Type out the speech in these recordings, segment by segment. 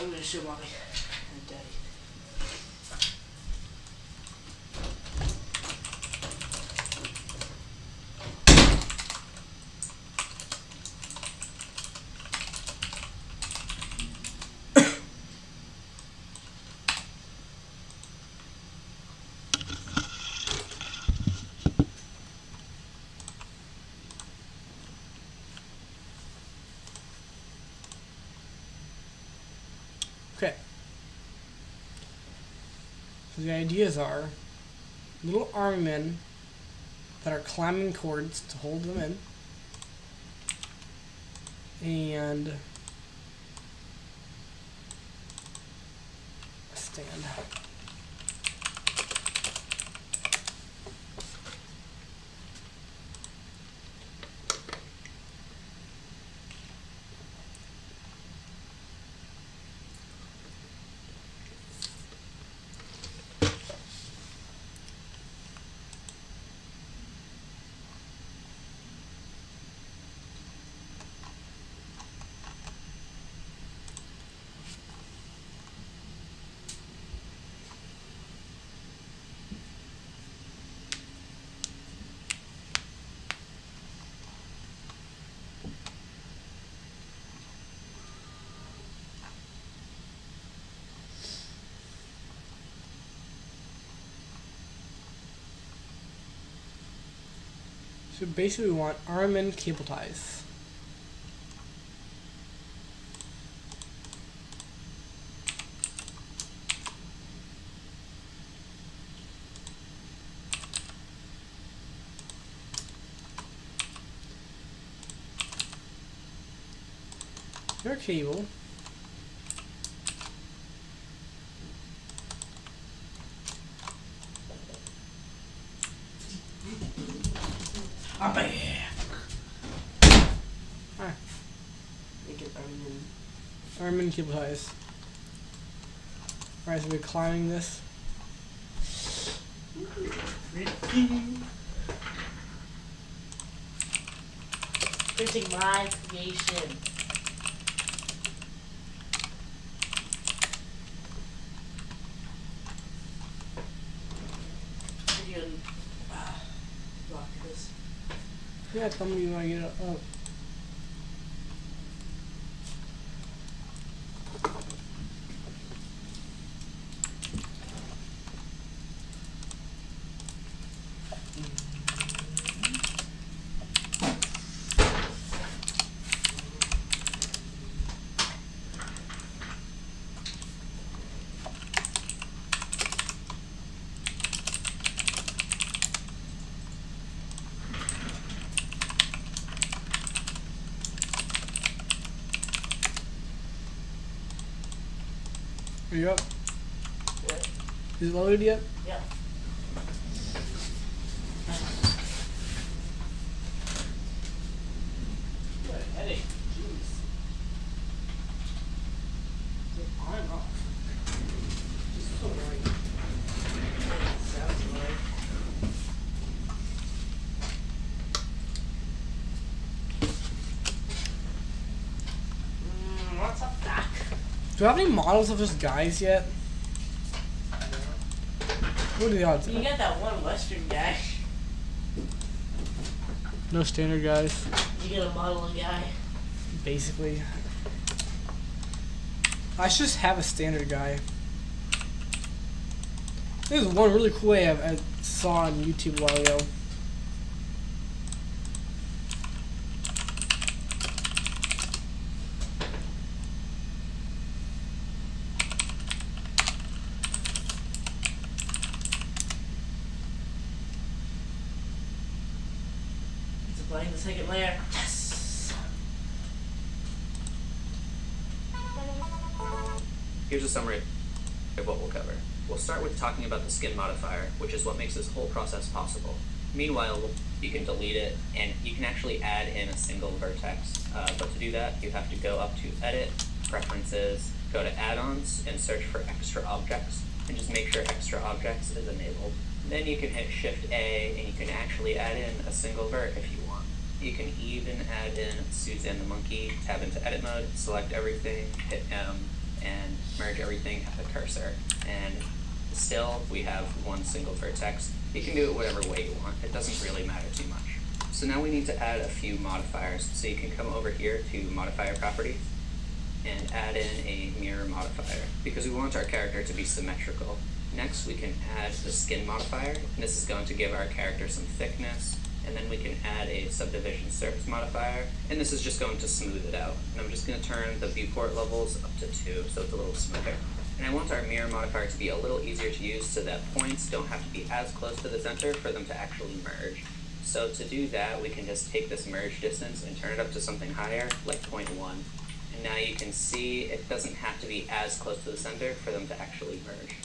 I'm gonna show mommy and daddy. Okay. So the ideas are little army men that are climbing cords to hold them in, and a stand. So basically we want arm and cable ties. Your cable. I'm back. Ah, Make it arm and cable ties. Alright, so we're climbing this. Printing my creation. You can rock this. Yeah, tell me you want to get it up. Are you up? Yeah. Is it loaded yet? Yeah. What a headache. Jeez. Get on and off. Just so annoying. Sounds annoying. What's up, Doc? Do you have any models of just guys yet? What are the odds? You got that one Western guy. No standard guys, You got a model guy. basically. I should just have a standard guy. There's one really cool way I saw on YouTube a while ago. It's applying the second layer. Yes! Here's a summary of what we'll cover. We'll start with talking about the skin modifier, which is what makes this whole process possible. Meanwhile, you can delete it, and you can actually add in a single vertex. But to do that, you have to go up to Edit, Preferences, go to Add-ons, and search for Extra Objects, and just make sure Extra Objects is enabled. Then you can hit Shift-A, and you can actually add in a single vert if you want. You can even add in Suzanne the monkey, tab into Edit mode, select everything, hit M, and merge everything at the cursor. And still, we have one single vertex. You can do it whatever way you want. It doesn't really matter too much. So now we need to add a few modifiers. So you can come over here to modifier properties and add in a mirror modifier because we want our character to be symmetrical. Next, we can add the skin modifier, and this is going to give our character some thickness. And then we can add a subdivision surface modifier, and this is just going to smooth it out. And I'm just going to turn the viewport levels up to 2, so it's a little smoother. And I want our mirror modifier to be a little easier to use so that points don't have to be as close to the center for them to actually merge. So to do that, we can just take this merge distance and turn it up to something higher, like 0.1. And now you can see it doesn't have to be as close to the center for them to actually merge.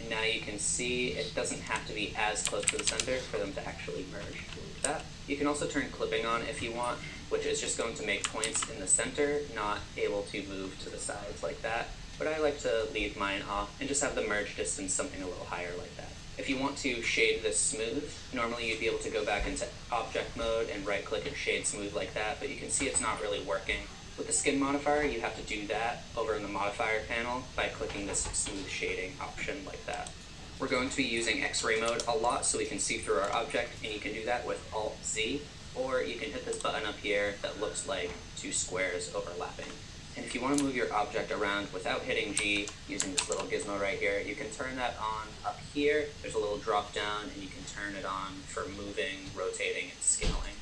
And now you can see it doesn't have to be as close to the center for them to actually merge. That. You can also turn clipping on if you want, which is just going to make points in the center not able to move to the sides like that. But I like to leave mine off and just have the merge distance something a little higher like that. If you want to shade this smooth, normally you'd be able to go back into object mode and right click and shade smooth like that, but you can see it's not really working. With the skin modifier, you have to do that over in the modifier panel by clicking this smooth shading option like that. We're going to be using X-ray mode a lot so we can see through our object, and you can do that with Alt-Z, or you can hit this button up here that looks like 2 squares overlapping. And if you want to move your object around without hitting G using this little gizmo right here, you can turn that on up here. There's a little drop down, and you can turn it on for moving, rotating, and scaling.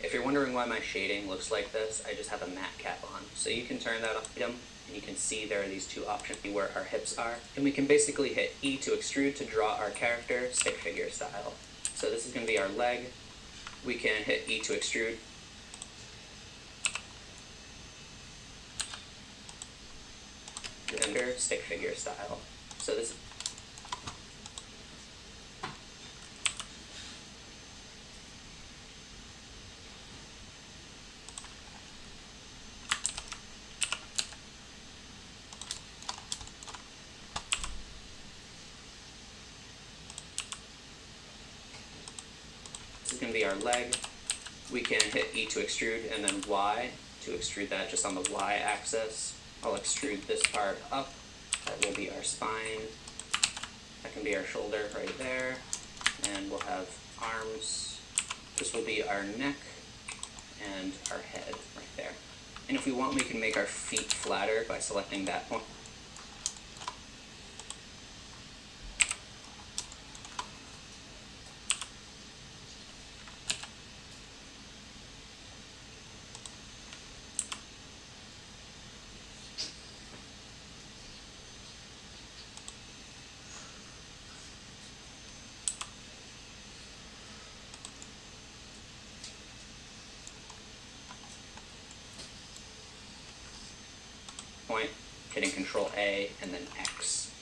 If you're wondering why my shading looks like this, I just have a matte cap on. So you can turn that on, and you can see there are these 2 options where our hips are. And we can basically hit E to extrude to draw our character stick figure style. So this is going to be our leg. We can hit E to extrude. Under stick figure style. So this is going to be our leg. We can hit E to extrude and then Y to extrude that just on the Y axis. I'll extrude this part up. That will be our spine. That can be our shoulder right there. And we'll have arms. This will be our neck and our head right there. And if we want, we can make our feet flatter by selecting that point. Hitting Control A and then X.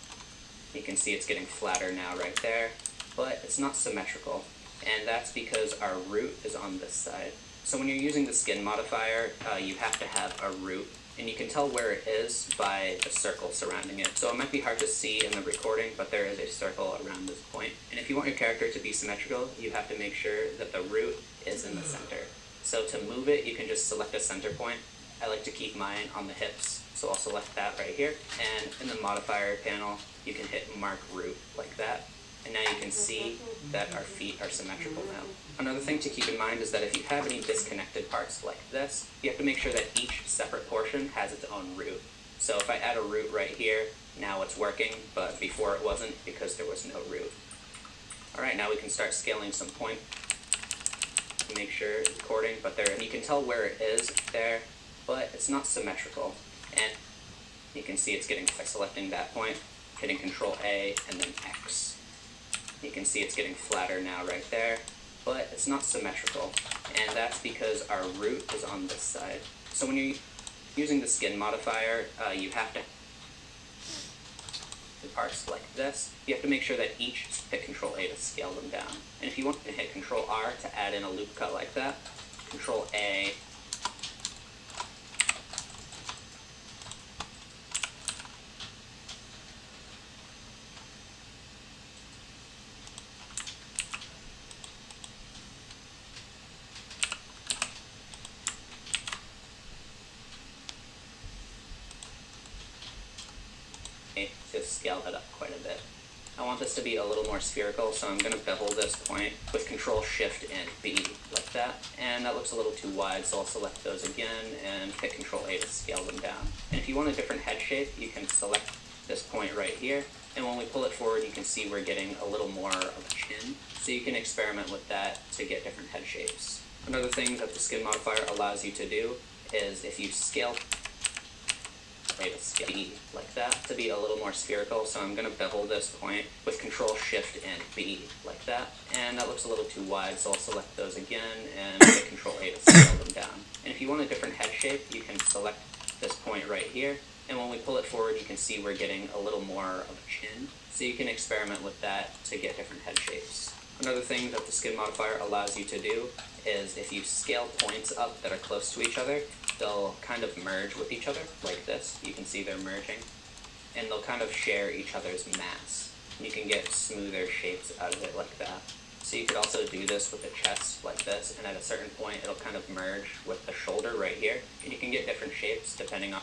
You can see it's getting flatter now right there, but it's not symmetrical, and that's because our root is on this side. So when you're using the skin modifier, you have to have a root, and you can tell where it is by the circle surrounding it. So it might be hard to see in the recording, but there is a circle around this point. And if you want your character to be symmetrical, you have to make sure that the root is in the center. So to move it, you can just select a center point. I like to keep mine on the hips, so I'll select that right here. And in the modifier panel, you can hit mark root like that. And now you can see that our feet are symmetrical now. Another thing to keep in mind is that if you have any disconnected parts like this, you have to make sure that each separate portion has its own root. So if I add a root right here, now it's working, but before it wasn't because there was no root. Alright, now we can start scaling some point to make sure it's recording, but there, and you can tell where it is there, but it's not symmetrical. And you can see it's getting, by selecting that point, hitting Control A and then X. You can see it's getting flatter now right there, but it's not symmetrical. And that's because our root is on this side. So when you're using the skin modifier, you have to the parts like this. You have to make sure that each hit Control A to scale them down. And if you want to hit Control R to add in a loop cut like that, Control A, to scale that up quite a bit. I want this to be a little more spherical, so I'm going to bevel this point with Control Shift and B like that. And that looks a little too wide, so I'll select those again and hit Control A to scale them down. And if you want a different head shape, you can select this point right here. And when we pull it forward, you can see we're getting a little more of a chin. So you can experiment with that to get different head shapes. Another thing that the skin modifier allows you to do is if you scale B like that to be a little more spherical, so I'm going to bevel this point with Control Shift and B like that, and that looks a little too wide, so I'll select those again and hit Control A to scale them down. And if you want a different head shape, you can select this point right here, and when we pull it forward, you can see we're getting a little more of a chin, so you can experiment with that to get different head shapes. Another thing that the skin modifier allows you to do is if you scale points up that are close to each other, they'll kind of merge with each other like this. You can see they're merging, and they'll kind of share each other's mass. You can get smoother shapes out of it like that. So you could also do this with the chest like this, and at a certain point it'll kind of merge with the shoulder right here, and you can get different shapes depending on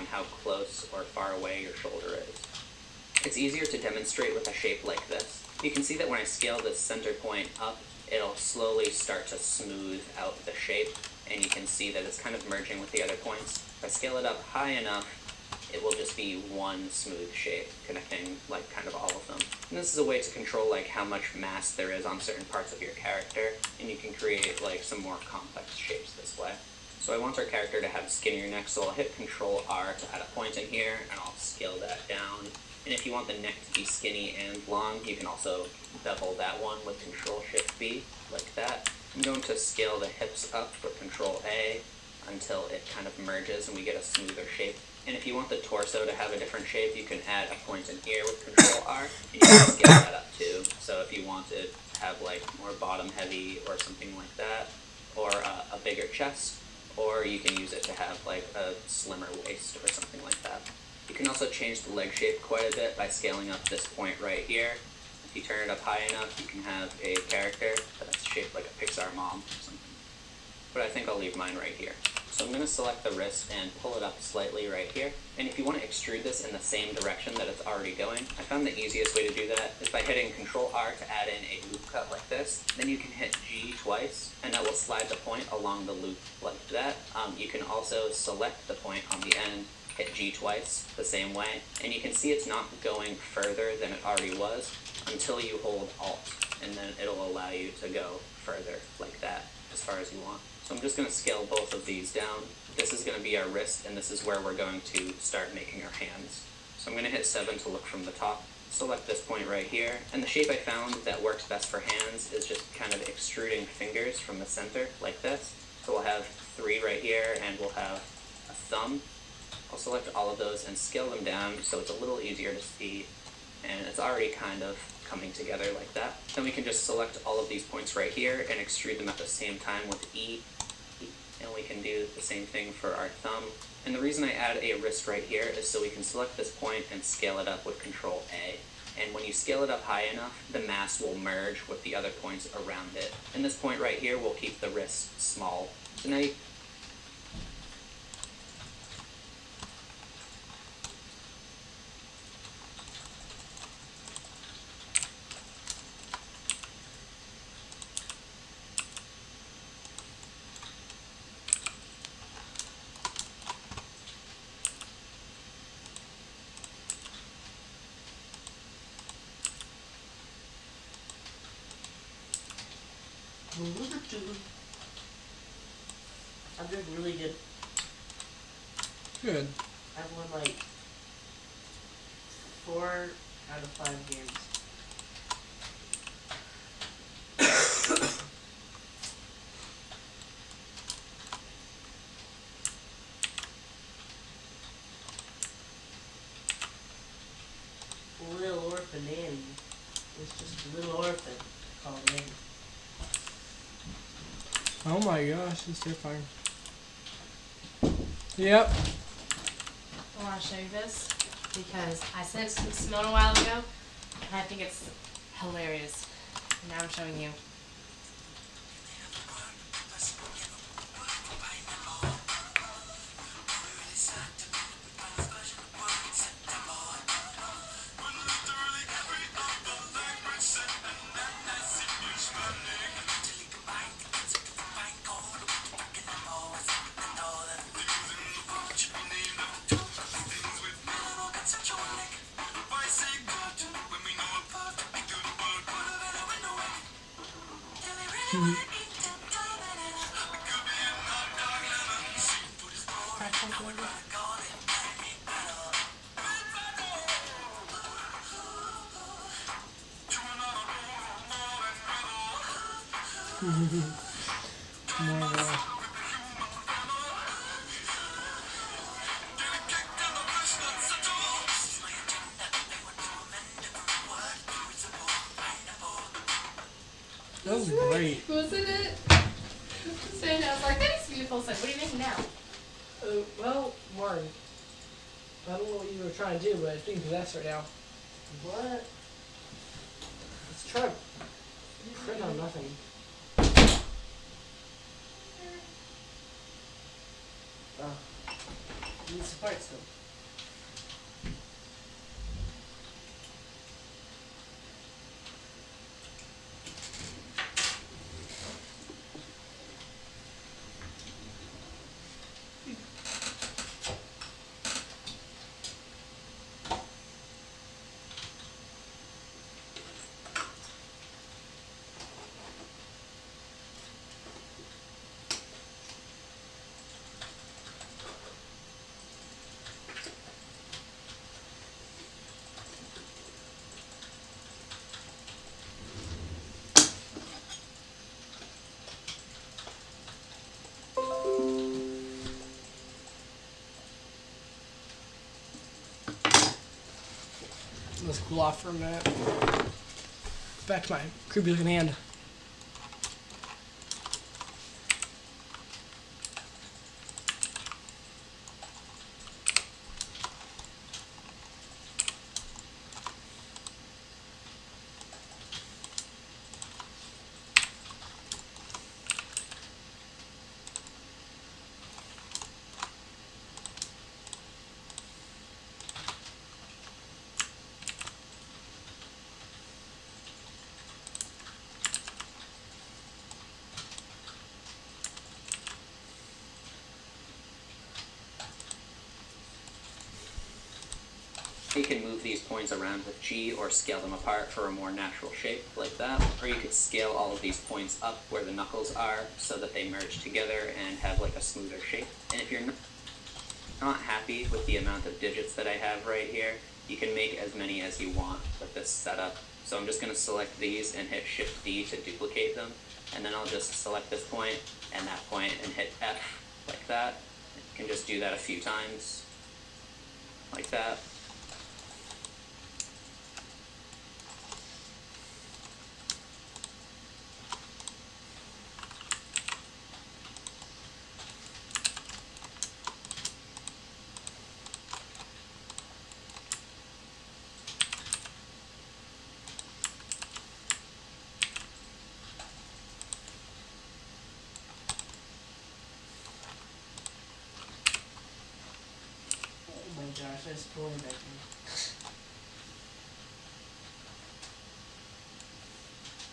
how close or far away your shoulder is. It's easier to demonstrate with a shape like this. You can see that when I scale this center point up, it'll slowly start to smooth out the shape, and you can see that it's kind of merging with the other points. If I scale it up high enough, it will just be one smooth shape, connecting like kind of all of them. And this is a way to control like how much mass there is on certain parts of your character, and you can create like some more complex shapes this way. So I want our character to have skinnier neck, so I'll hit Control R to add a point in here, and I'll scale that down. And if you want the neck to be skinny and long, you can also bevel that one with Control Shift B, like that. I'm going to scale the hips up with Control A until it kind of merges and we get a smoother shape. And if you want the torso to have a different shape, you can add a point in here with Control R, and you can scale that up too. So if you wanted to have like more bottom heavy or something like that, or a bigger chest, or you can use it to have like a slimmer waist or something like that. You can also change the leg shape quite a bit by scaling up this point right here. If you turn it up high enough, you can have a character that's shaped like a Pixar mom or something. But I think I'll leave mine right here. So I'm going to select the wrist and pull it up slightly right here. And if you want to extrude this in the same direction that it's already going, I found the easiest way to do that is by hitting Control R to add in a loop cut like this. Then you can hit G twice, and that will slide the point along the loop like that. You can also select the point on the end, hit G twice the same way, and you can see it's not going further than it already was until you hold Alt, and then it'll allow you to go further like that as far as you want. So I'm just going to scale both of these down. This is going to be our wrist, and this is where we're going to start making our hands. So I'm going to hit 7 to look from the top. Select this point right here, and the shape I found that works best for hands is just kind of extruding fingers from the center like this. So we'll have 3 right here, and we'll have a thumb. I'll select all of those and scale them down so it's a little easier to see, and it's already kind of coming together like that. Then we can just select all of these points right here and extrude them at the same time with E and we can do the same thing for our thumb. And the reason I add a wrist right here is so we can select this point and scale it up with Control A. And when you scale it up high enough, the mass will merge with the other points around it. And this point right here will keep the wrist small. So now you I'm doing really good. Good. I've won like 4 out of 5 games. Little orphan Annie. It's just a little orphan called Annie. Oh my gosh, it's terrifying. Yep. I want to show you this because I sent it to Simone a while ago, and I think it's hilarious. And now I'm showing you. Oh my gosh. That was great. Wasn't it? Saying I was like, that is beautiful. So what are you making now? Well, Martin, I don't know what you were trying to do, but it's being possessed right now. What? Let's try to print on nothing. Oh. Need some parts though. Let's cool off for a minute. Back to my creepy looking hand. You can move these points around with G or scale them apart for a more natural shape like that. Or you could scale all of these points up where the knuckles are so that they merge together and have like a smoother shape. And if you're not happy with the amount of digits that I have right here, you can make as many as you want with this setup. So I'm just going to select these and hit Shift D to duplicate them. And then I'll just select this point and hit F like that. You can just do that a few times like that. just pulling back in.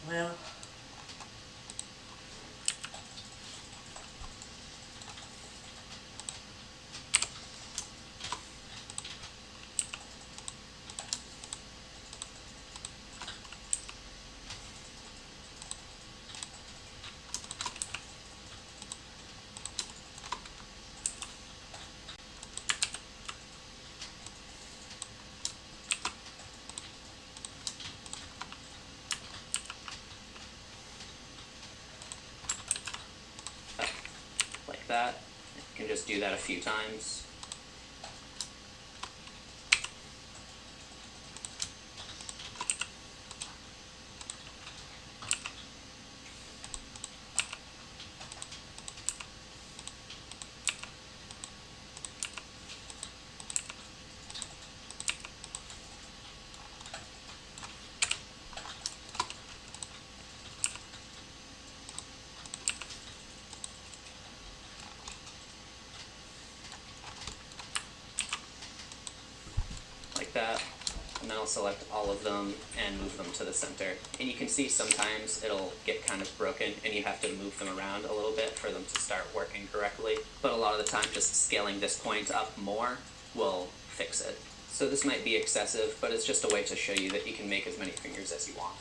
Well, like that. You can just do that a few times. Like that, and then I'll select all of them and move them to the center. And you can see sometimes it'll get kind of broken and you have to move them around a little bit for them to start working correctly. But a lot of the time just scaling this point up more will fix it. So this might be excessive, but it's just a way to show you that you can make as many fingers as you want.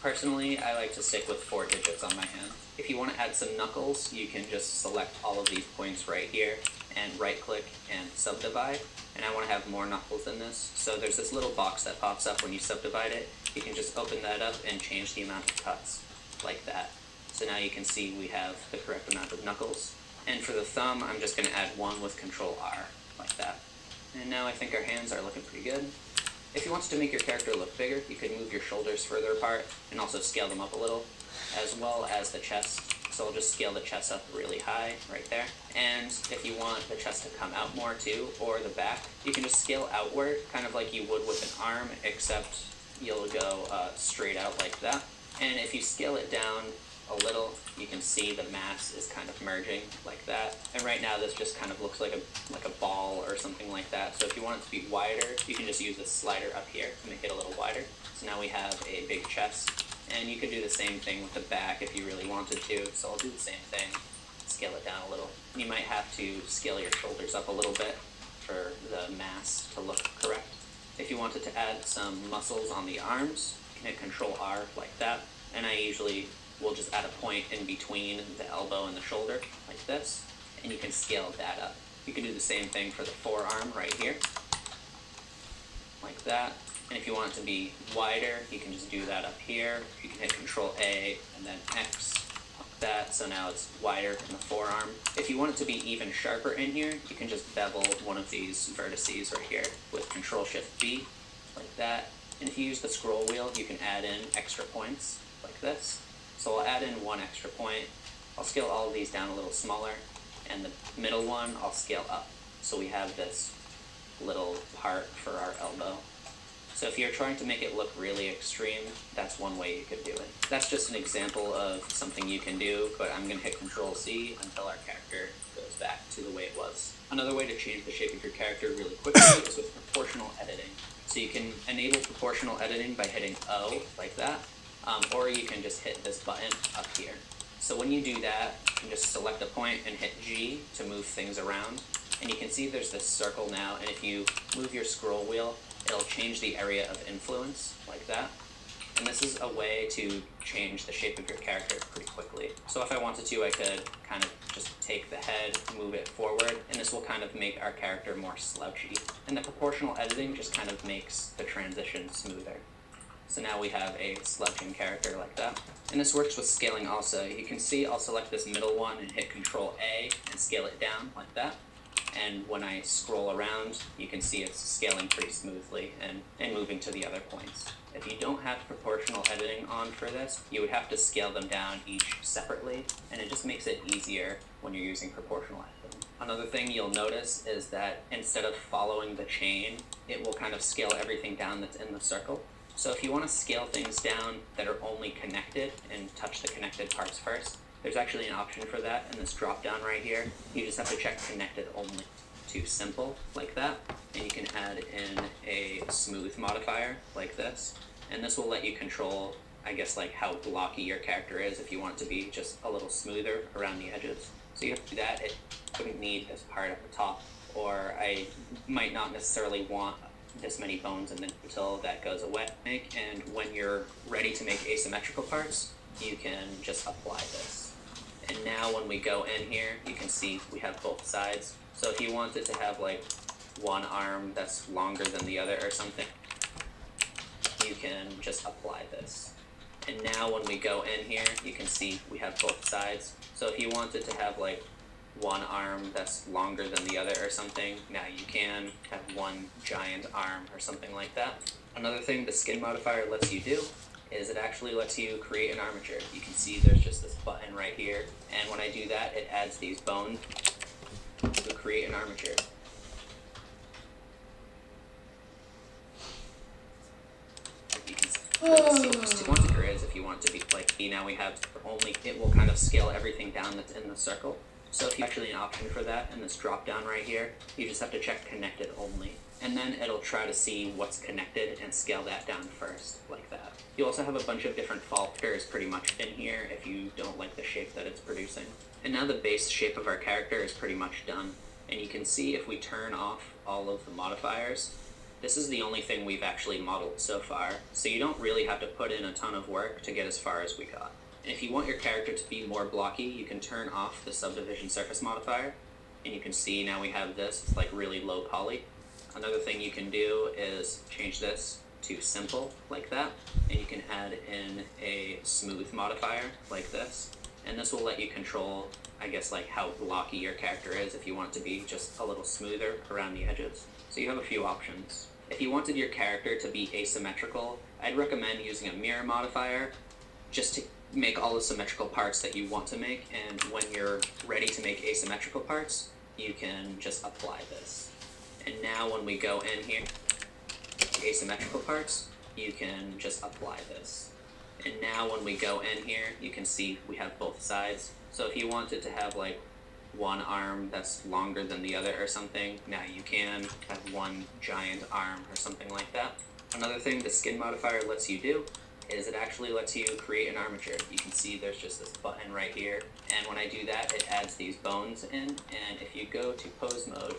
Personally, I like to stick with 4 digits on my hand. If you want to add some knuckles, you can just select all of these points right here and right click and subdivide. And I want to have more knuckles than this, so there's this little box that pops up when you subdivide it. You can just open that up and change the amount of cuts, like that. So now you can see we have the correct amount of knuckles. And for the thumb, I'm just going to add 1 with Control R, like that. And now I think our hands are looking pretty good. If you wanted to make your character look bigger, you could move your shoulders further apart and also scale them up a little, as well as the chest. So I'll just scale the chest up really high right there. And if you want the chest to come out more too, or the back, you can just scale outward, kind of like you would with an arm, except you'll go straight out like that. And if you scale it down a little, you can see the mass is kind of merging like that. And right now this just kind of looks like a ball or something like that. So if you want it to be wider, you can just use the slider up here to make it a little wider. So now we have a big chest. And you could do the same thing with the back if you really wanted to. So I'll do the same thing, scale it down a little. You might have to scale your shoulders up a little bit for the mass to look correct. If you wanted to add some muscles on the arms, you can hit Control R like that. And I usually will just add a point in between the elbow and the shoulder, like this. And you can scale that up. You can do the same thing for the forearm right here, like that. And if you want it to be wider, you can just do that up here. You can hit Control A and then X, like that. So now it's wider in the forearm. If you want it to be even sharper in here, you can just bevel one of these vertices right here with Control Shift B, like that. And if you use the scroll wheel, you can add in extra points, like this. So I'll add in 1 extra point. I'll scale all of these down a little smaller, and the middle one I'll scale up. So we have this little part for our elbow. So if you're trying to make it look really extreme, that's one way you could do it. That's just an example of something you can do, but I'm going to hit Control C until our character goes back to the way it was. Another way to change the shape of your character really quickly is with proportional editing. So you can enable proportional editing by hitting O, like that, or you can just hit this button up here. So when you do that, you can just select a point and hit G to move things around. And you can see there's this circle now, and if you move your scroll wheel, it'll change the area of influence, like that. And this is a way to change the shape of your character pretty quickly. So if I wanted to, I could kind of just take the head, move it forward, and this will kind of make our character more slouchy. And the proportional editing just kind of makes the transition smoother. So now we have a slouching character like that. And this works with scaling also. You can see I'll select this middle one and hit Control A and scale it down like that. And when I scroll around, you can see it's scaling pretty smoothly and moving to the other points. If you don't have proportional editing on for this, you would have to scale them down each separately, and it just makes it easier when you're using proportional editing. Another thing you'll notice is that instead of following the chain, it will kind of scale everything down that's in the circle. So if you want to scale things down that are only connected and touch the connected parts first, there's actually an option for that in this drop down right here. You just have to check connected only to simple, like that, and you can add in a smooth modifier, like this, and this will let you control, I guess, like how blocky your character is if you want it to be just a little smoother around the edges. So you have to do that. It wouldn't need this part at the top, or I might not necessarily want this many bones and then until that goes away. And when you're ready to make asymmetrical parts, you can just apply this. And now when we go in here, you can see we have both sides. So if you wanted to have like one arm that's longer than the other or something, you can just apply this. And now when we go in here, you can see we have both sides. So if you wanted to have like one arm that's longer than the other or something, now you can have one giant arm or something like that. Another thing the skin modifier lets you do is it actually lets you create an armature. You can see there's just this button right here, and when I do that, it adds these bones to create an armature. You can see what the sequence is if you want to be like, now we have only, it will kind of scale everything down that's in the circle. So if you actually an option for that in this drop down right here, you just have to check connected only. And then it'll try to see what's connected and scale that down first, like that. You also have a bunch of different filters pretty much in here if you don't like the shape that it's producing. And now the base shape of our character is pretty much done. And you can see if we turn off all of the modifiers, this is the only thing we've actually modeled so far. So you don't really have to put in a ton of work to get as far as we got. And if you want your character to be more blocky, you can turn off the subdivision surface modifier. And you can see now we have this, it's like really low poly. Another thing you can do is change this to simple, like that. And you can add in a smooth modifier, like this. And this will let you control, I guess, like how blocky your character is if you want it to be just a little smoother around the edges. So you have a few options. If you wanted your character to be asymmetrical, I'd recommend using a mirror modifier just to make all the symmetrical parts that you want to make, and when you're ready to make asymmetrical parts, you can just apply this. And now when we go in here, asymmetrical parts, you can just apply this. And now when we go in here, you can see we have both sides. So if you wanted to have like one arm that's longer than the other or something, now you can have one giant arm or something like that. Another thing the skin modifier lets you do is it actually lets you create an armature. You can see there's just this button right here, and when I do that, it adds these bones in, and if you go to pose mode,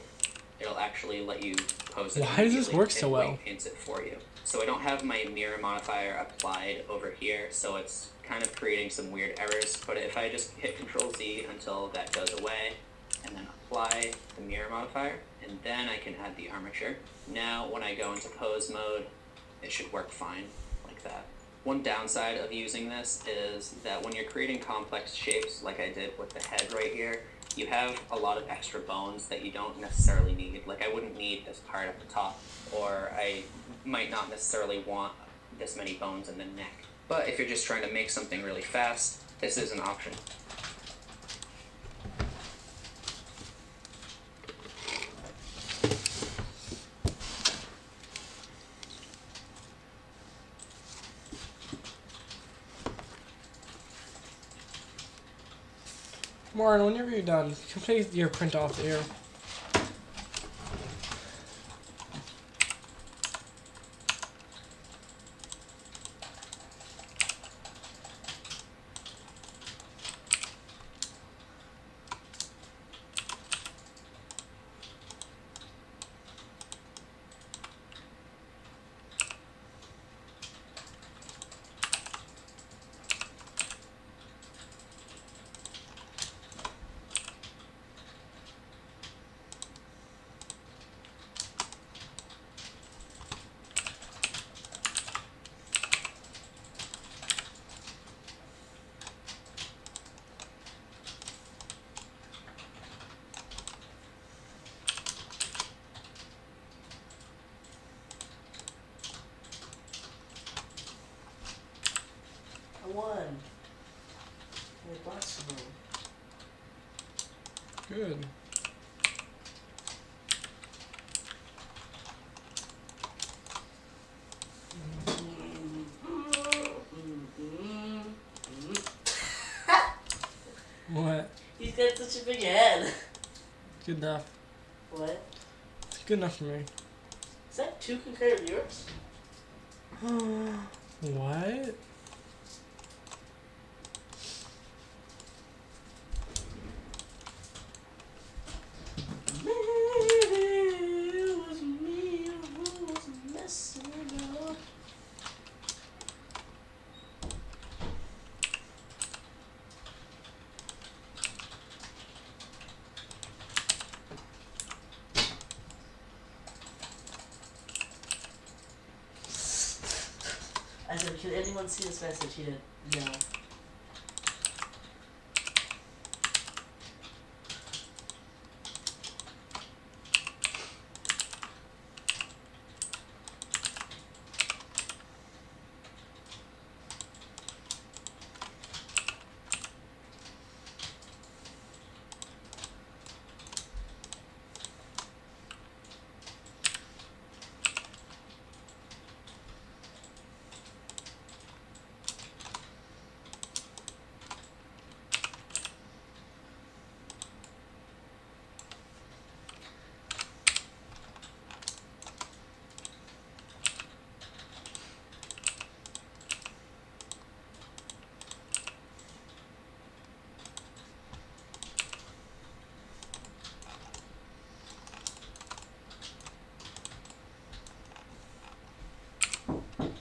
it'll actually let you pose it. Why does this work so well? It paints it for you. So I don't have my mirror modifier applied over here, so it's kind of creating some weird errors, but if I just hit Control Z until that goes away, and then apply the mirror modifier, and then I can add the armature. Now when I go into pose mode, it should work fine, like that. One downside of using this is that when you're creating complex shapes, like I did with the head right here, you have a lot of extra bones that you don't necessarily need. Like I wouldn't need this part at the top, or I might not necessarily want this many bones in the neck. But if you're just trying to make something really fast, this is an option. Lauren, whenever you're done, complete your print off here. I won. I bought some. Good. What? He's got such a big head. Good enough. What? It's good enough for me. Is that 2 concurrent viewers? What? Maybe it was me who was messing up. I said, can anyone see this message? He did. No.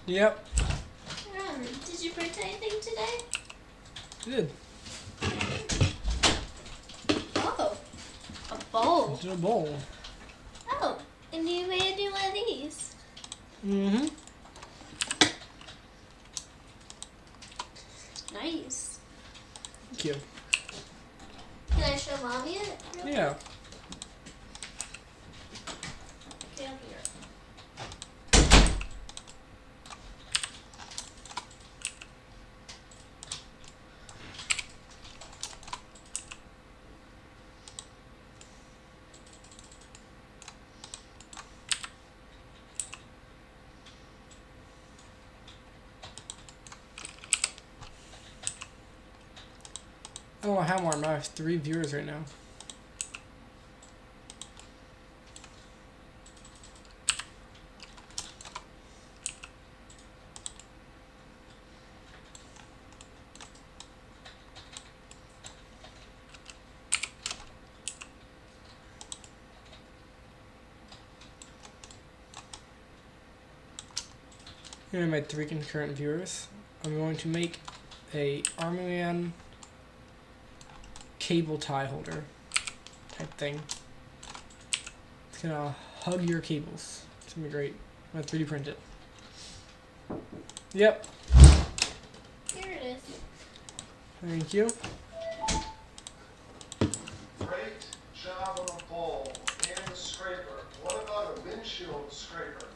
Yep. Did you print anything today? Did. Oh, a bowl. Did a bowl. Oh, and you made me one of these. Mm-hmm. Nice. Thank you. Can I show mommy it? real Yeah. quick? Okay, I'll be right. I don't know how more. I have 3 viewers right now. Here are my 3 concurrent viewers. I'm going to make a Army Man cable tie holder type thing. It's gonna hug your cables. It's gonna be great. I'm gonna 3D print it. Yep. Here it is. Thank you. Great job on a bowl and a scraper. What about a windshield scraper?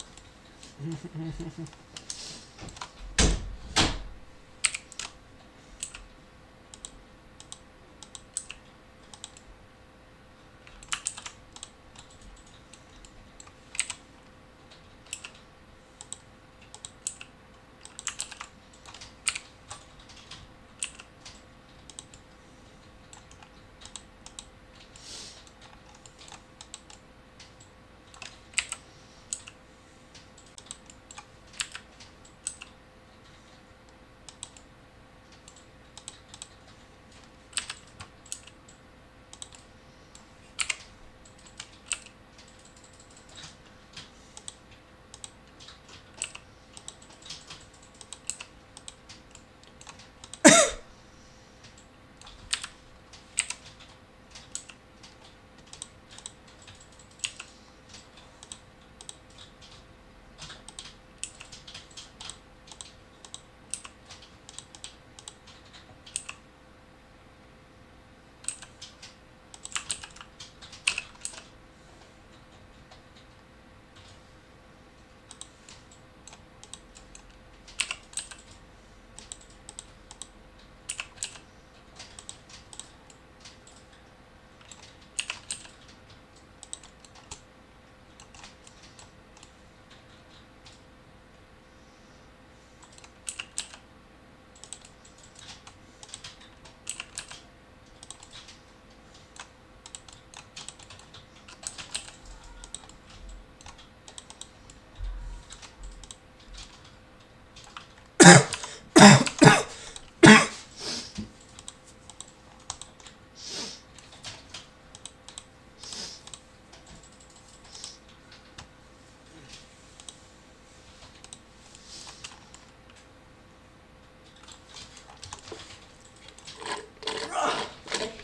I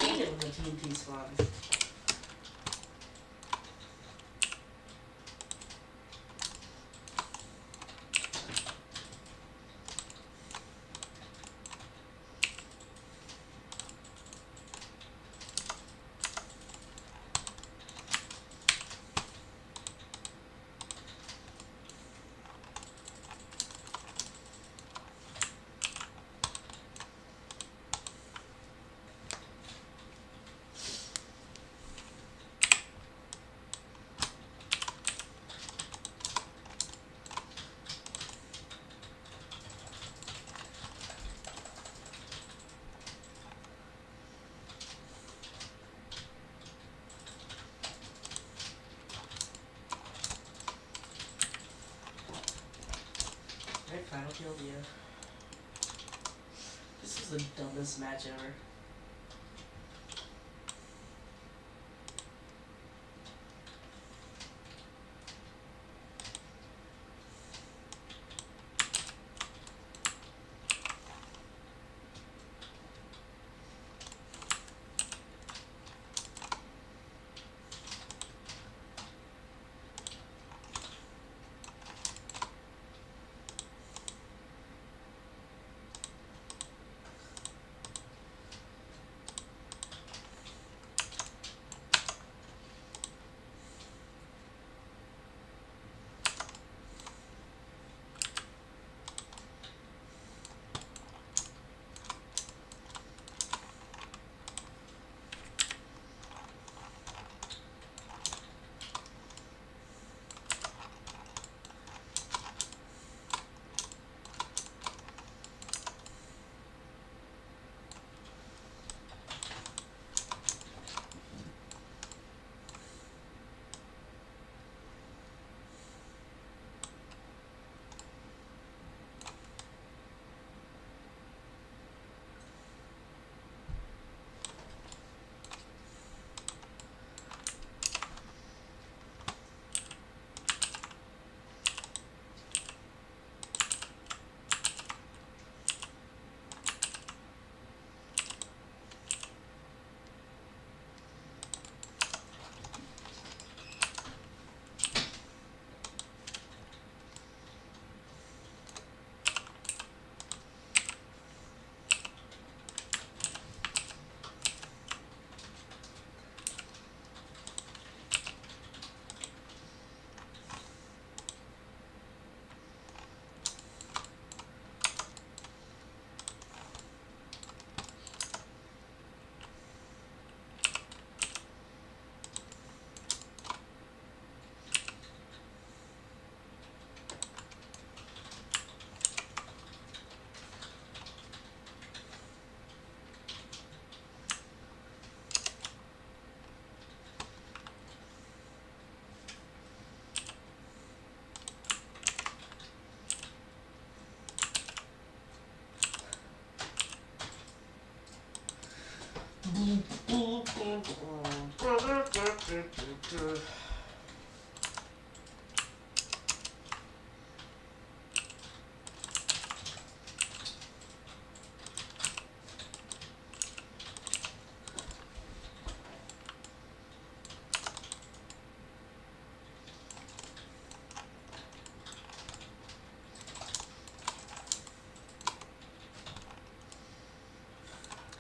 hate it when the TNT spawns. Alright, final kill, yeah. This is the dumbest match ever.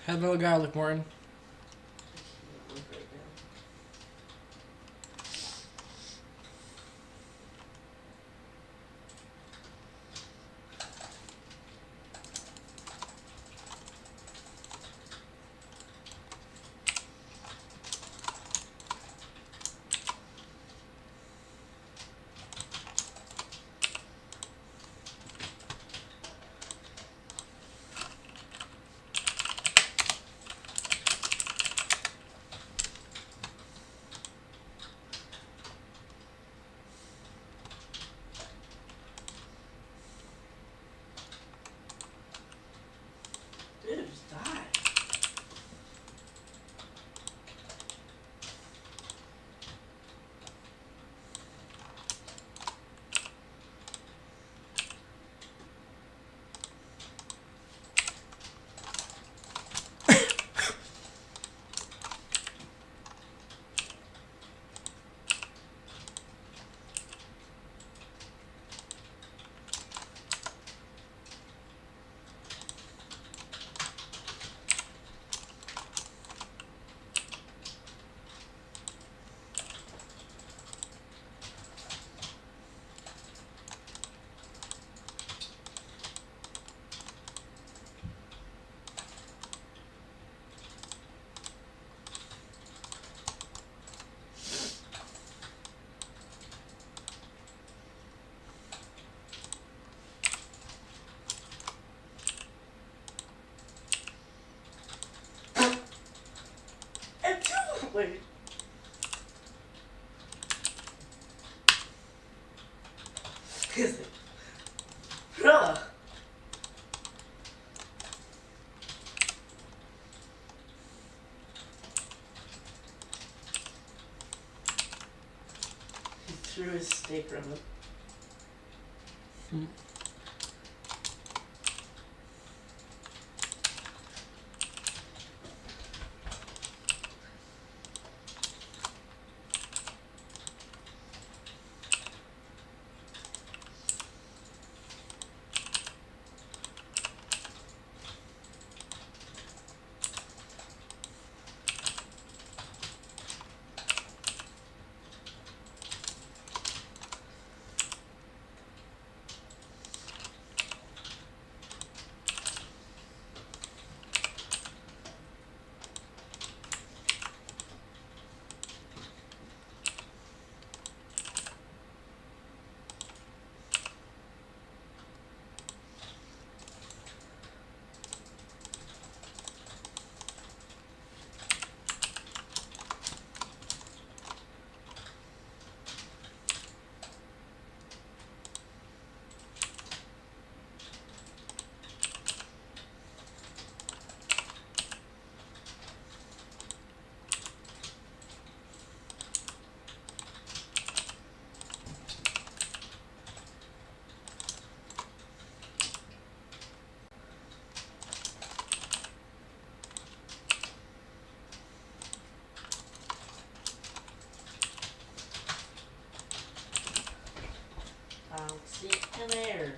Hello, garlic morning. Look right now. Wait. He's like, bruh. He threw his steak from him. Bouncy in air.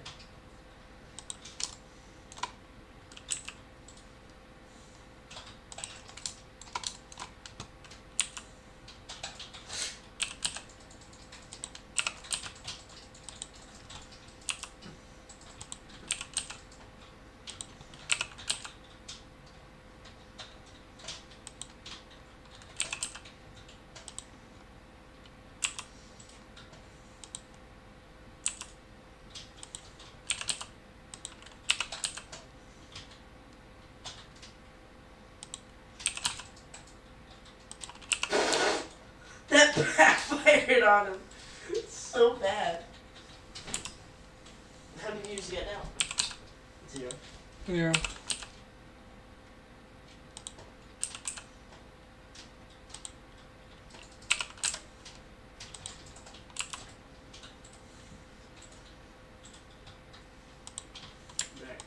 That backfired on him so bad. How many views you get now? 0. Yeah. Back.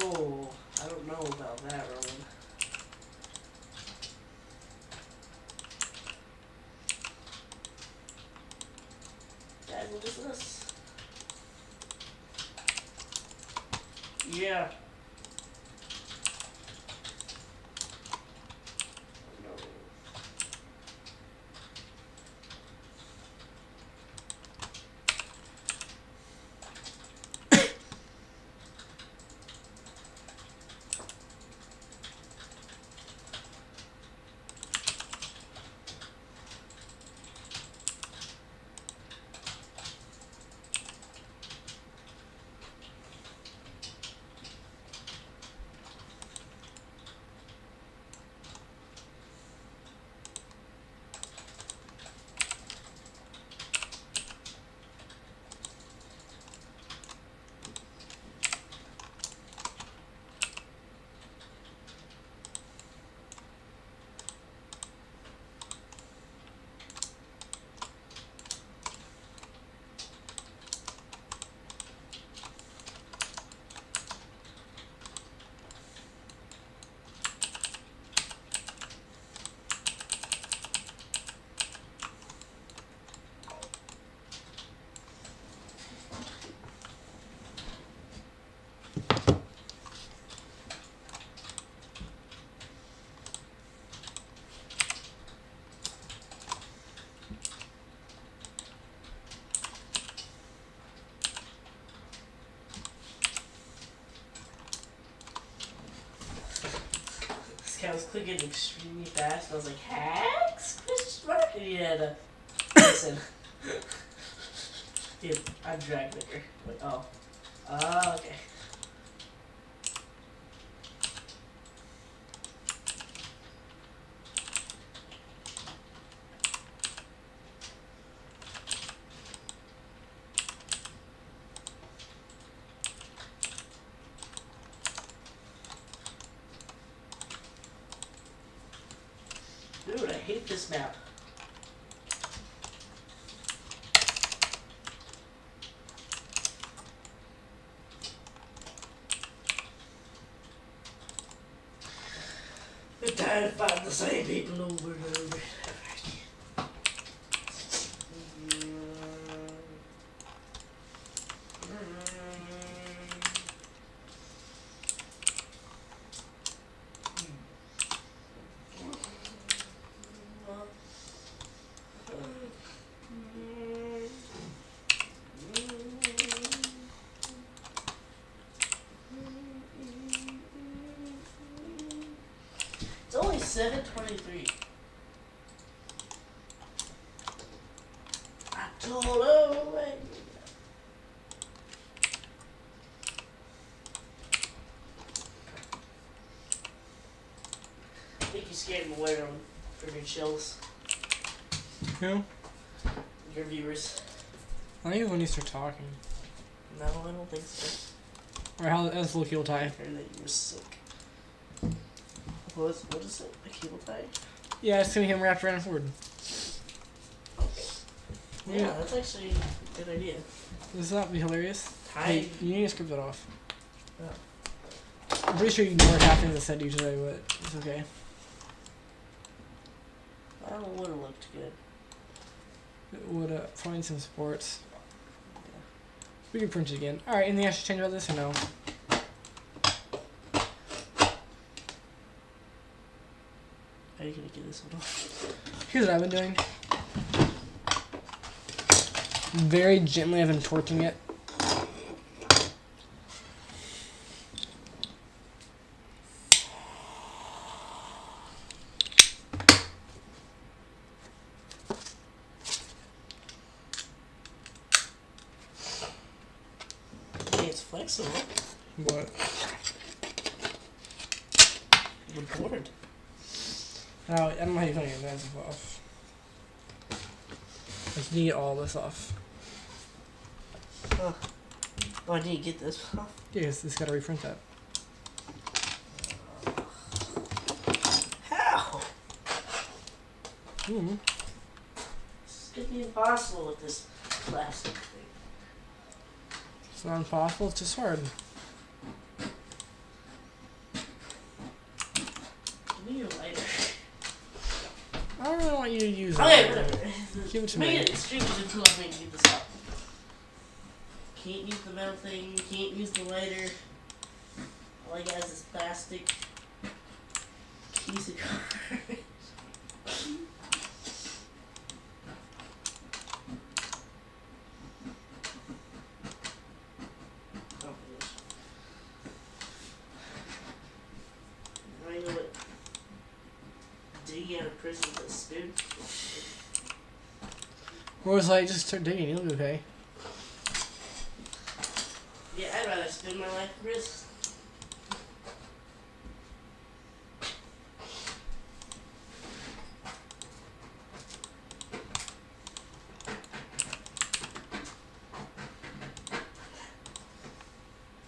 Oh, I don't know about that, Roland. Guys, what is this? Yeah. Oh, no. clicking extremely fast, and I was like, hacks? Question mark? And you had to listen. Dude, I'm drag liquor. Wait, oh. Oh, okay. Dude, I hate this map. I'm tired of fighting the same people over and over. It's only 7:23. I told her away. I think you scared him away from your chills, Who? your viewers. I think it's when you start talking. No, I don't think so. Or how that's a little heel tie. I heard that you were sick. What is it? A cable tie? Yeah, it's gonna be him wrapped around forward. Yeah, that's actually a good idea. Does that be hilarious? Tie. Hey, you need to script that off. Oh. I'm pretty sure you ignored half things I said to you today, but it's okay. That would have looked good. It would find some sports. We can print it again. Alright, anything I should change about this or no? How are you gonna get this one off? Here's what I've been doing. Very gently I've been torching it. Hey, it's flexible. What? The board. I don't know how you're gonna get that off. I just need to get all this off. Oh, I need to get this off. Yeah, it's gotta reprint that. How? Mm-hmm. This is gonna be impossible with this plastic thing. It's not impossible, it's just hard. Give me your lighter. I don't really want you to use Okay, that. whatever. Give it to Make me. it extremely until I make you this out. Can't use the metal thing, can't use the lighter. All I got is this plastic piece of garbage. Oh, gosh. I know what digging out of prison with a spoon. Or was like, just start digging, you'll be okay. Yeah, I'd rather spend my life in prison.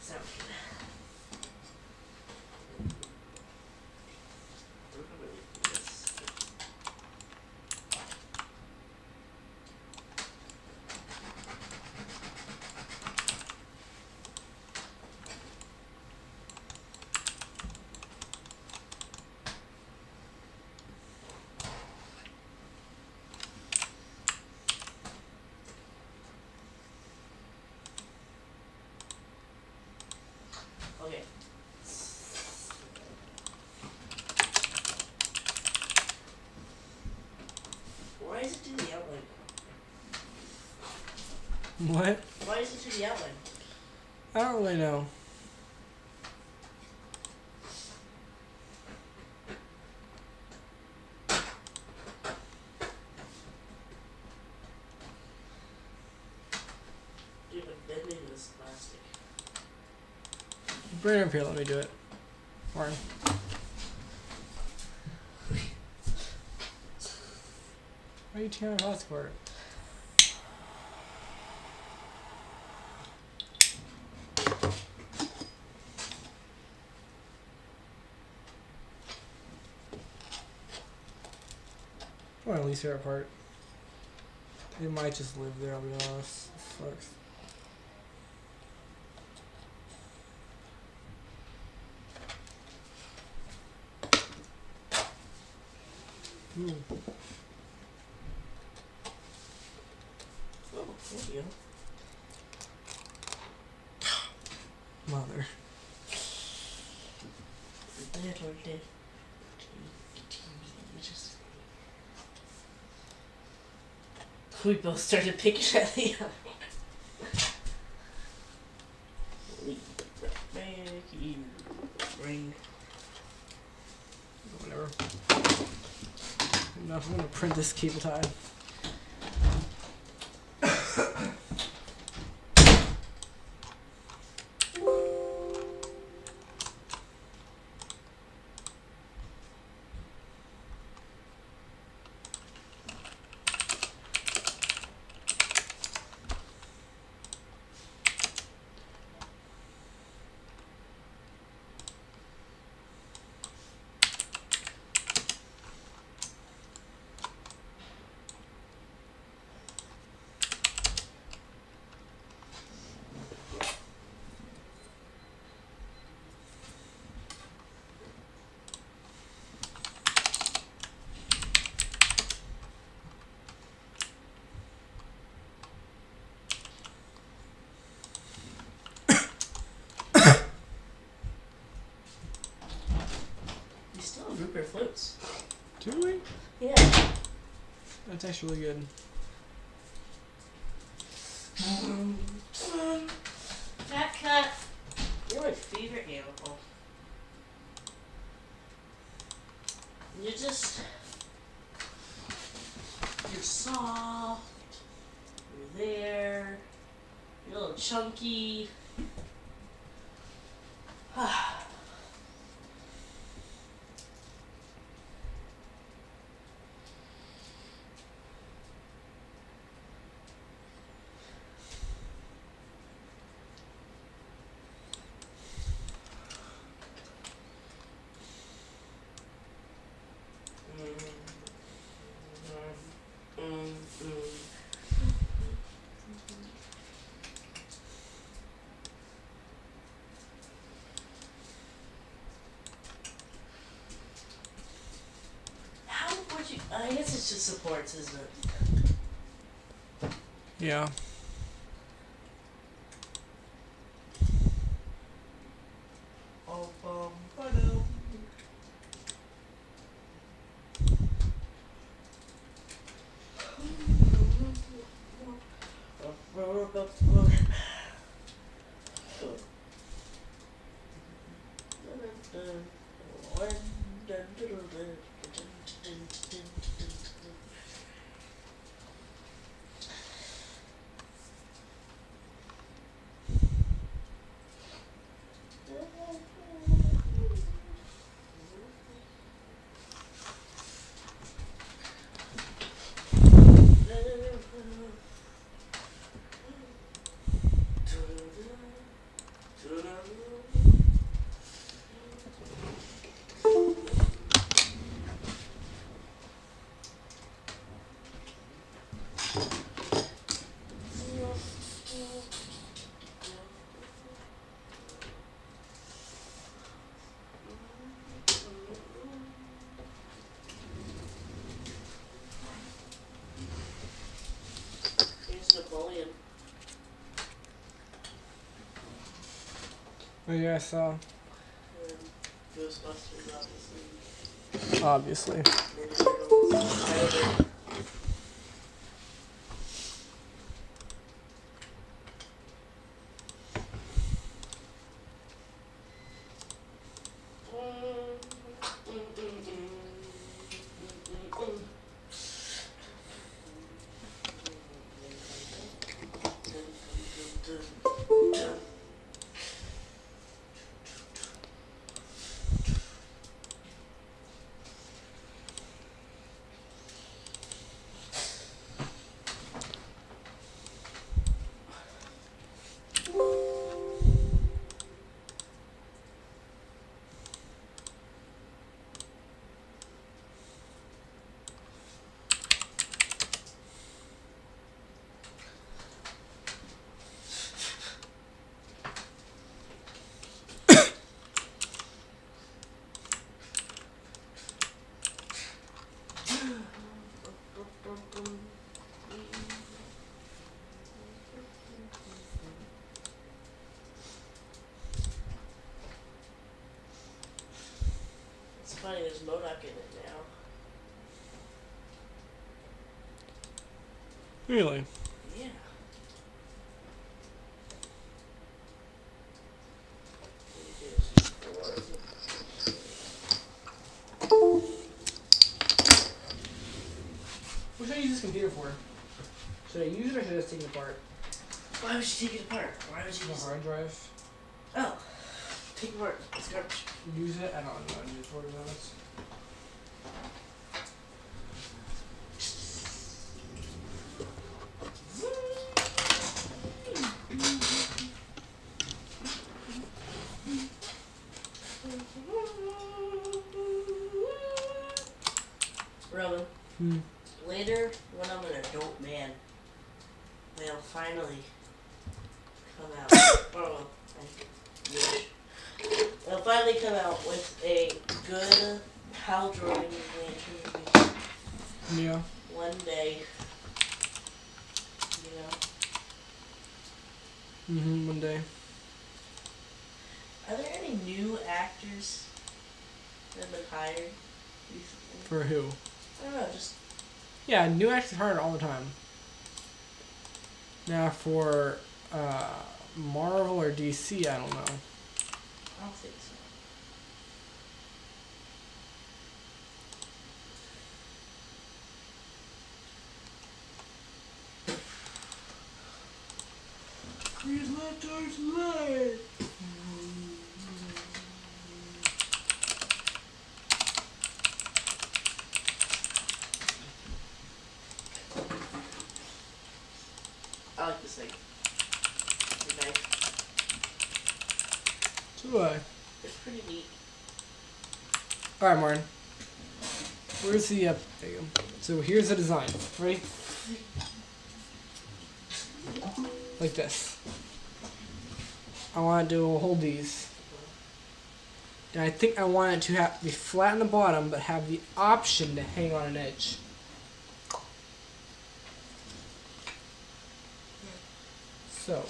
Sounds good. Don't know where we put this. Okay. Why is it to the outline? What? Why is it to the outline? I don't really know. this plastic. Bring it up here, let me do it. Warren. Why are you tearing my plastic apart? I want to least favorite part. It might just live there, I'll be honest. It sucks. Ooh. Oh, there you go. Mother. Little did. We both started picking at the other. Leave it back here. Ring. Whatever. Enough, I'm gonna print this cable tie. We still have Rupert floats. Do we? Yeah. That's actually really good. Fat cut. You're my favorite animal. You're just. You're soft. You're there. You're a little chunky. How would you? I guess it's just supports, isn't it? Yeah. Here's Napoleon. Oh yeah, I saw. Ghostbusters, Obviously. obviously. Predator. Really? Yeah. What should I use this computer for? Should I use it or should I just take it apart? Why would you take it apart? Why would you The just... hard drive. Oh. Take it apart. It's garbage. Use it? I don't know what to use it for, to be honest. Roman, Hmm. later when I'm an adult man, they'll finally come out. Oh, they'll finally come out with a good Hal Jordan lantern movie Yeah. one day. You know. Mm-hmm. One day. Are there any new actors that have been hired recently? For who? I don't know, just Yeah, new actors hired all the time. Now for Marvel or DC, I don't know. I don't think so. Please let us light. I like this thing. The knife. So do I. It's pretty neat. Alright, Martin. Where's the there you go. So here's the design. Ready? Like this. I want to hold these. And I think I want it to be flat on the bottom, but have the option to hang on an edge. So,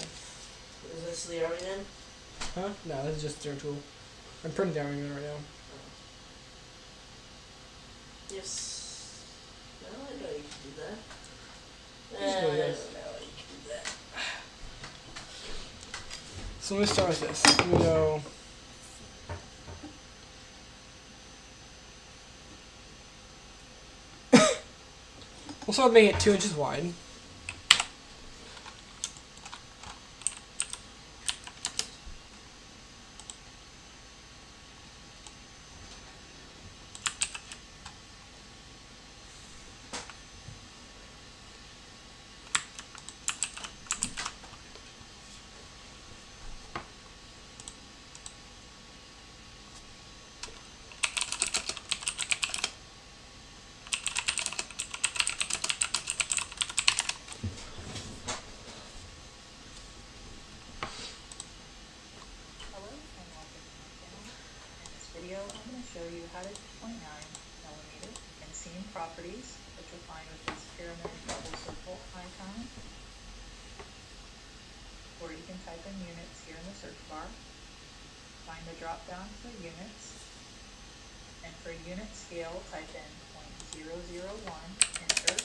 Is this the army then? huh? No, this is just their tool. I'm printing down right now. Yes. No, I know you can do that. Just do this. No, you can do that. So let me start with this. I'm gonna go. We'll start with making it 2 inches wide. Hello and welcome to my channel. In this video, I'm going to show you how to 2.9mm and seam properties, which you'll find with this pyramid double circle icon. Or you can type in units here in the search bar. Find the drop down for units. And for unit scale, type in 0.001, enter.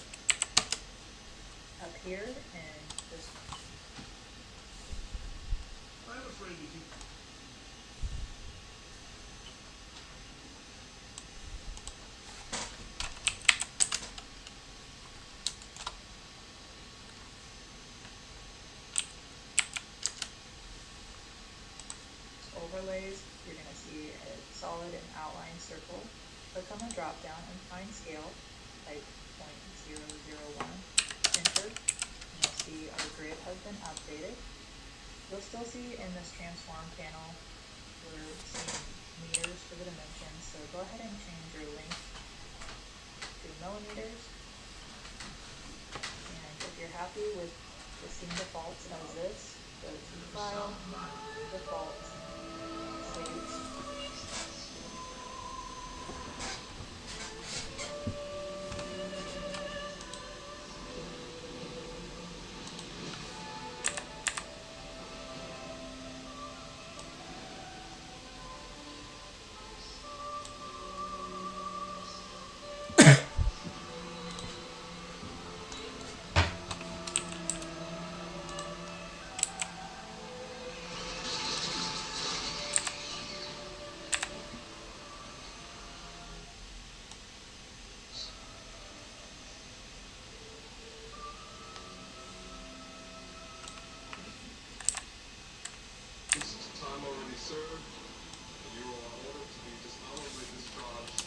Up here in this I'm afraid you keep overlays, you're going to see a solid and outline circle. Click on the drop down and find scale, type 0.001, enter, and you'll see our grid has been updated. You'll still see in this transform panel, we're seeing meters for the dimensions, so go ahead and change your length to millimeters. And if you're happy with the seam defaults as this, go to File, Defaults, Save. Sir, you are ordered to be dishonorably discharged.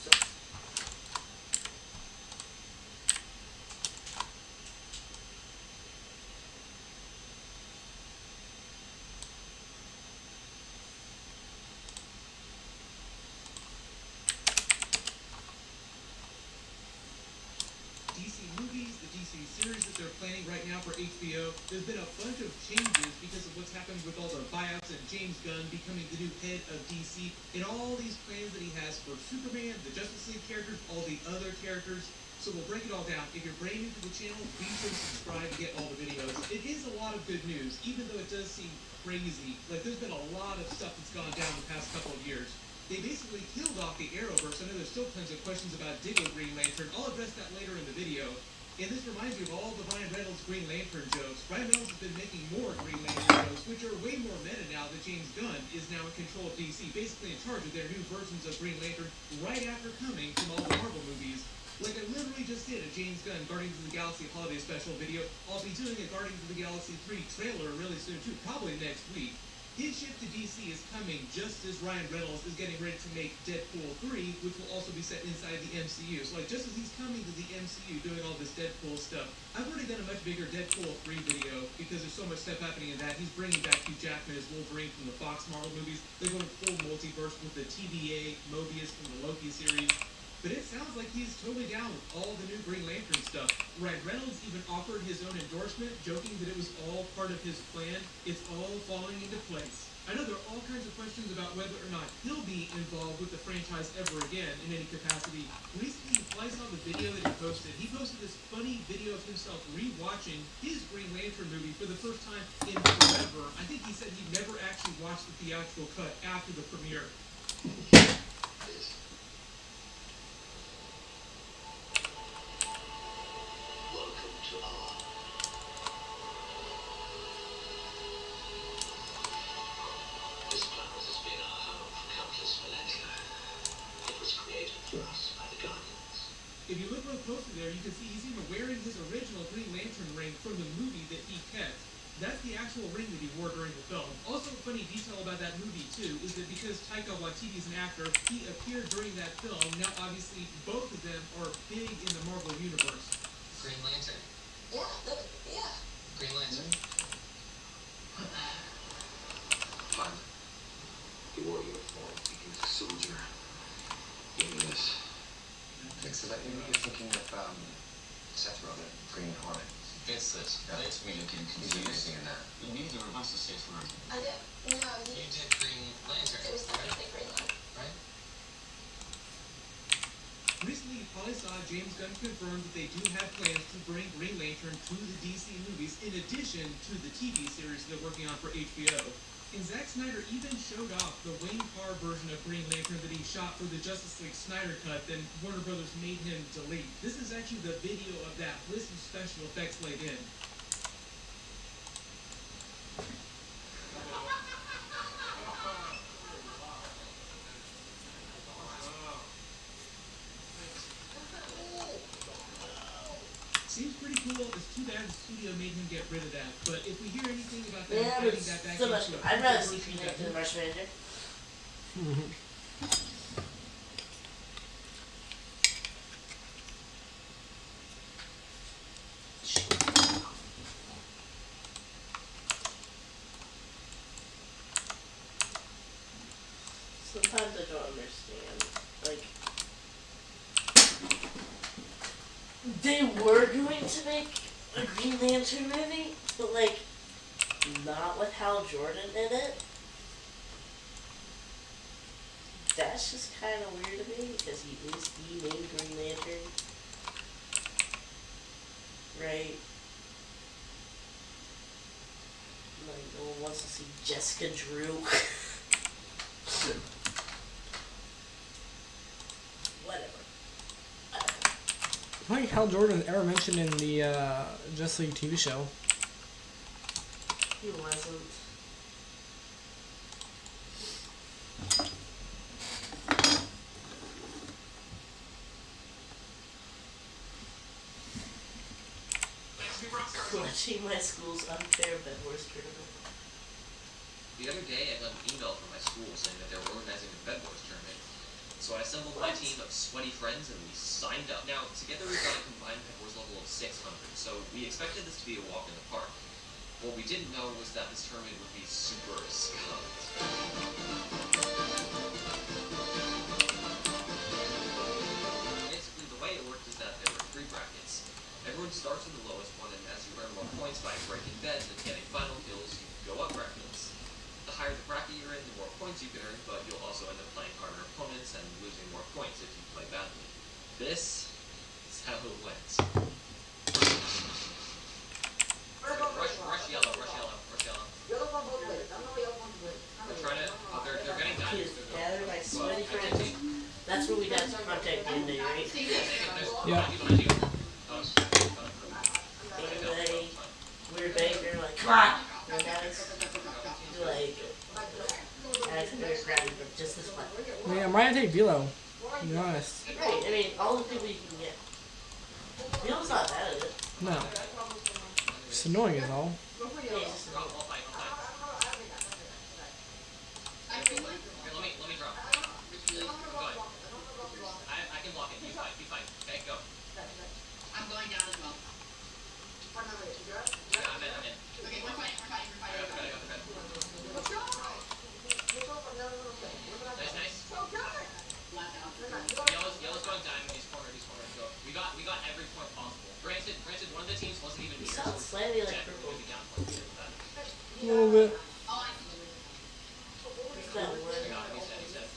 So, DC movies, the DC series that they're planning right now for HBO. There's been a bunch of changes because of what's happened with all the buyouts and James Gunn becoming the new head of DC and all these plans that he has for Superman, the Justice League characters, all the other characters. So we'll break it all down. If you're brand new to the channel, be sure to subscribe to get all the videos. It is a lot of good news, even though it does seem crazy. Like, there's been a lot of stuff that's gone down the past couple of years. They basically killed off the Arrowverse. I know there's still tons of questions about Diggle Green Lantern. I'll address that later in the video. And this reminds you of all the Ryan Reynolds Green Lantern jokes. Ryan Reynolds has been making more Green Lantern jokes, which are way more meta now that James Gunn is now in control of DC, basically in charge of their new versions of Green Lantern right after coming from all the Marvel movies. Like I literally just did a James Gunn Guardians of the Galaxy holiday special video. I'll be doing a Guardians of the Galaxy 3 trailer really soon too, probably next week. His shift to DC is coming just as Ryan Reynolds is getting ready to make Deadpool 3, which will also be set inside the MCU. So like just as he's coming to the MCU doing all this Deadpool stuff, I've already done a much bigger Deadpool 3 video because there's so much stuff happening in that. He's bringing back Hugh Jackman as Wolverine from the Fox Marvel movies. They're going full multiverse with the TVA, Mobius from the Loki series. But it sounds like he's totally down with all the new Green Lantern stuff. Ryan Reynolds even offered his own endorsement, joking that it was all part of his plan. It's all falling into place. I know there are all kinds of questions about whether or not he'll be involved with the franchise ever again in any capacity. Recently, I saw the video that he posted. He posted this funny video of himself rewatching his Green Lantern movie for the first time in forever. I think he said he'd never actually watched the theatrical cut after the premiere. Welcome to our This planet has been our home for countless millennia. It was created for us by the Guardians. If you look real closely there, you can see he's even wearing his original Green Lantern ring from the movie that he kept. That's the actual ring that he wore during the film. Also, a funny detail about that movie, too, is that because Taika Waititi is an actor, he appeared during that film. Now, obviously, both of them are big in the Marvel Universe. Green Lantern. Yeah. Green Lantern. Fun. You wore a uniform. Became a soldier. Give me this. So that you're thinking of Seth Rogen, Green Hornet. It's this. It's me looking He's confused. amazing in that. Neither of us is Seth Rogen. I did. No, You did Green Lantern. it was definitely Green Lantern. Right? Recently, you probably saw James Gunn confirm that they do have plans to bring Green Lantern to the DC movies in addition to the TV series they're working on for HBO. And Zack Snyder even showed off the Wayne Carr version of Green Lantern that he shot for the Justice League Snyder Cut, then Warner Brothers made him delete. This is actually the video of that with some special effects laid in. Seems pretty cool. It's too bad the studio made him get rid of that. But if we hear anything about that, Yeah, but adding it's that back so much. into a I'd rather future see version Green of Lantern than that- Martian Manhunter. Sometimes I don't understand. Like, they were going to make a Green Lantern movie, but like, not with Hal Jordan in it. That's just kind of weird to me because he is the main Green Lantern, right? Like, no one wants to see Jessica Drew. Whatever. I don't think Hal Jordan was ever mentioned in the Justice League TV show. He wasn't. Watching my school's unfair Bedwars tournament. The other day, I got an email from my school saying that they were organizing a Bed Wars tournament. So I assembled my team of sweaty friends and we signed up. Now, together we've got a combined Bed Wars level of 600, so we expected this to be a walk in the park. What we didn't know was that this tournament would be super skunked. Basically, the way it worked is that there were 3 brackets. Everyone starts with the lowest one, and as you earn more points by breaking beds and getting final kills, you go up brackets. The higher the bracket you're in, the more points you can earn, but you'll also end up playing harder opponents and losing more points if you play badly. This is how it went. Rush yellow. They're trying to, they're getting Kids diamonds. gather my sweaty friends. That's where we got to contact Andy, right? Yeah. Anyway, we're Baker, like, come on! And guys, like, I think they're grabbing just this much. I mean, I might take Velo, to be honest. Right, I mean, all the people you can get. Bill's not bad at it. No. It's annoying as all. Yeah, he's just annoying. Let me drop. Go ahead. I can block it. You fight. Okay, go. I'm going down as well. Yeah, I'm in. Okay, we're fighting. Let's go. Nice. Yellow's going diamond. These corners. Go. We got every point possible. Granted, one of the teams wasn't even He here. sounds slightly like purple. We'd be down points because of that. A little bit. What's that word? I got him. He said.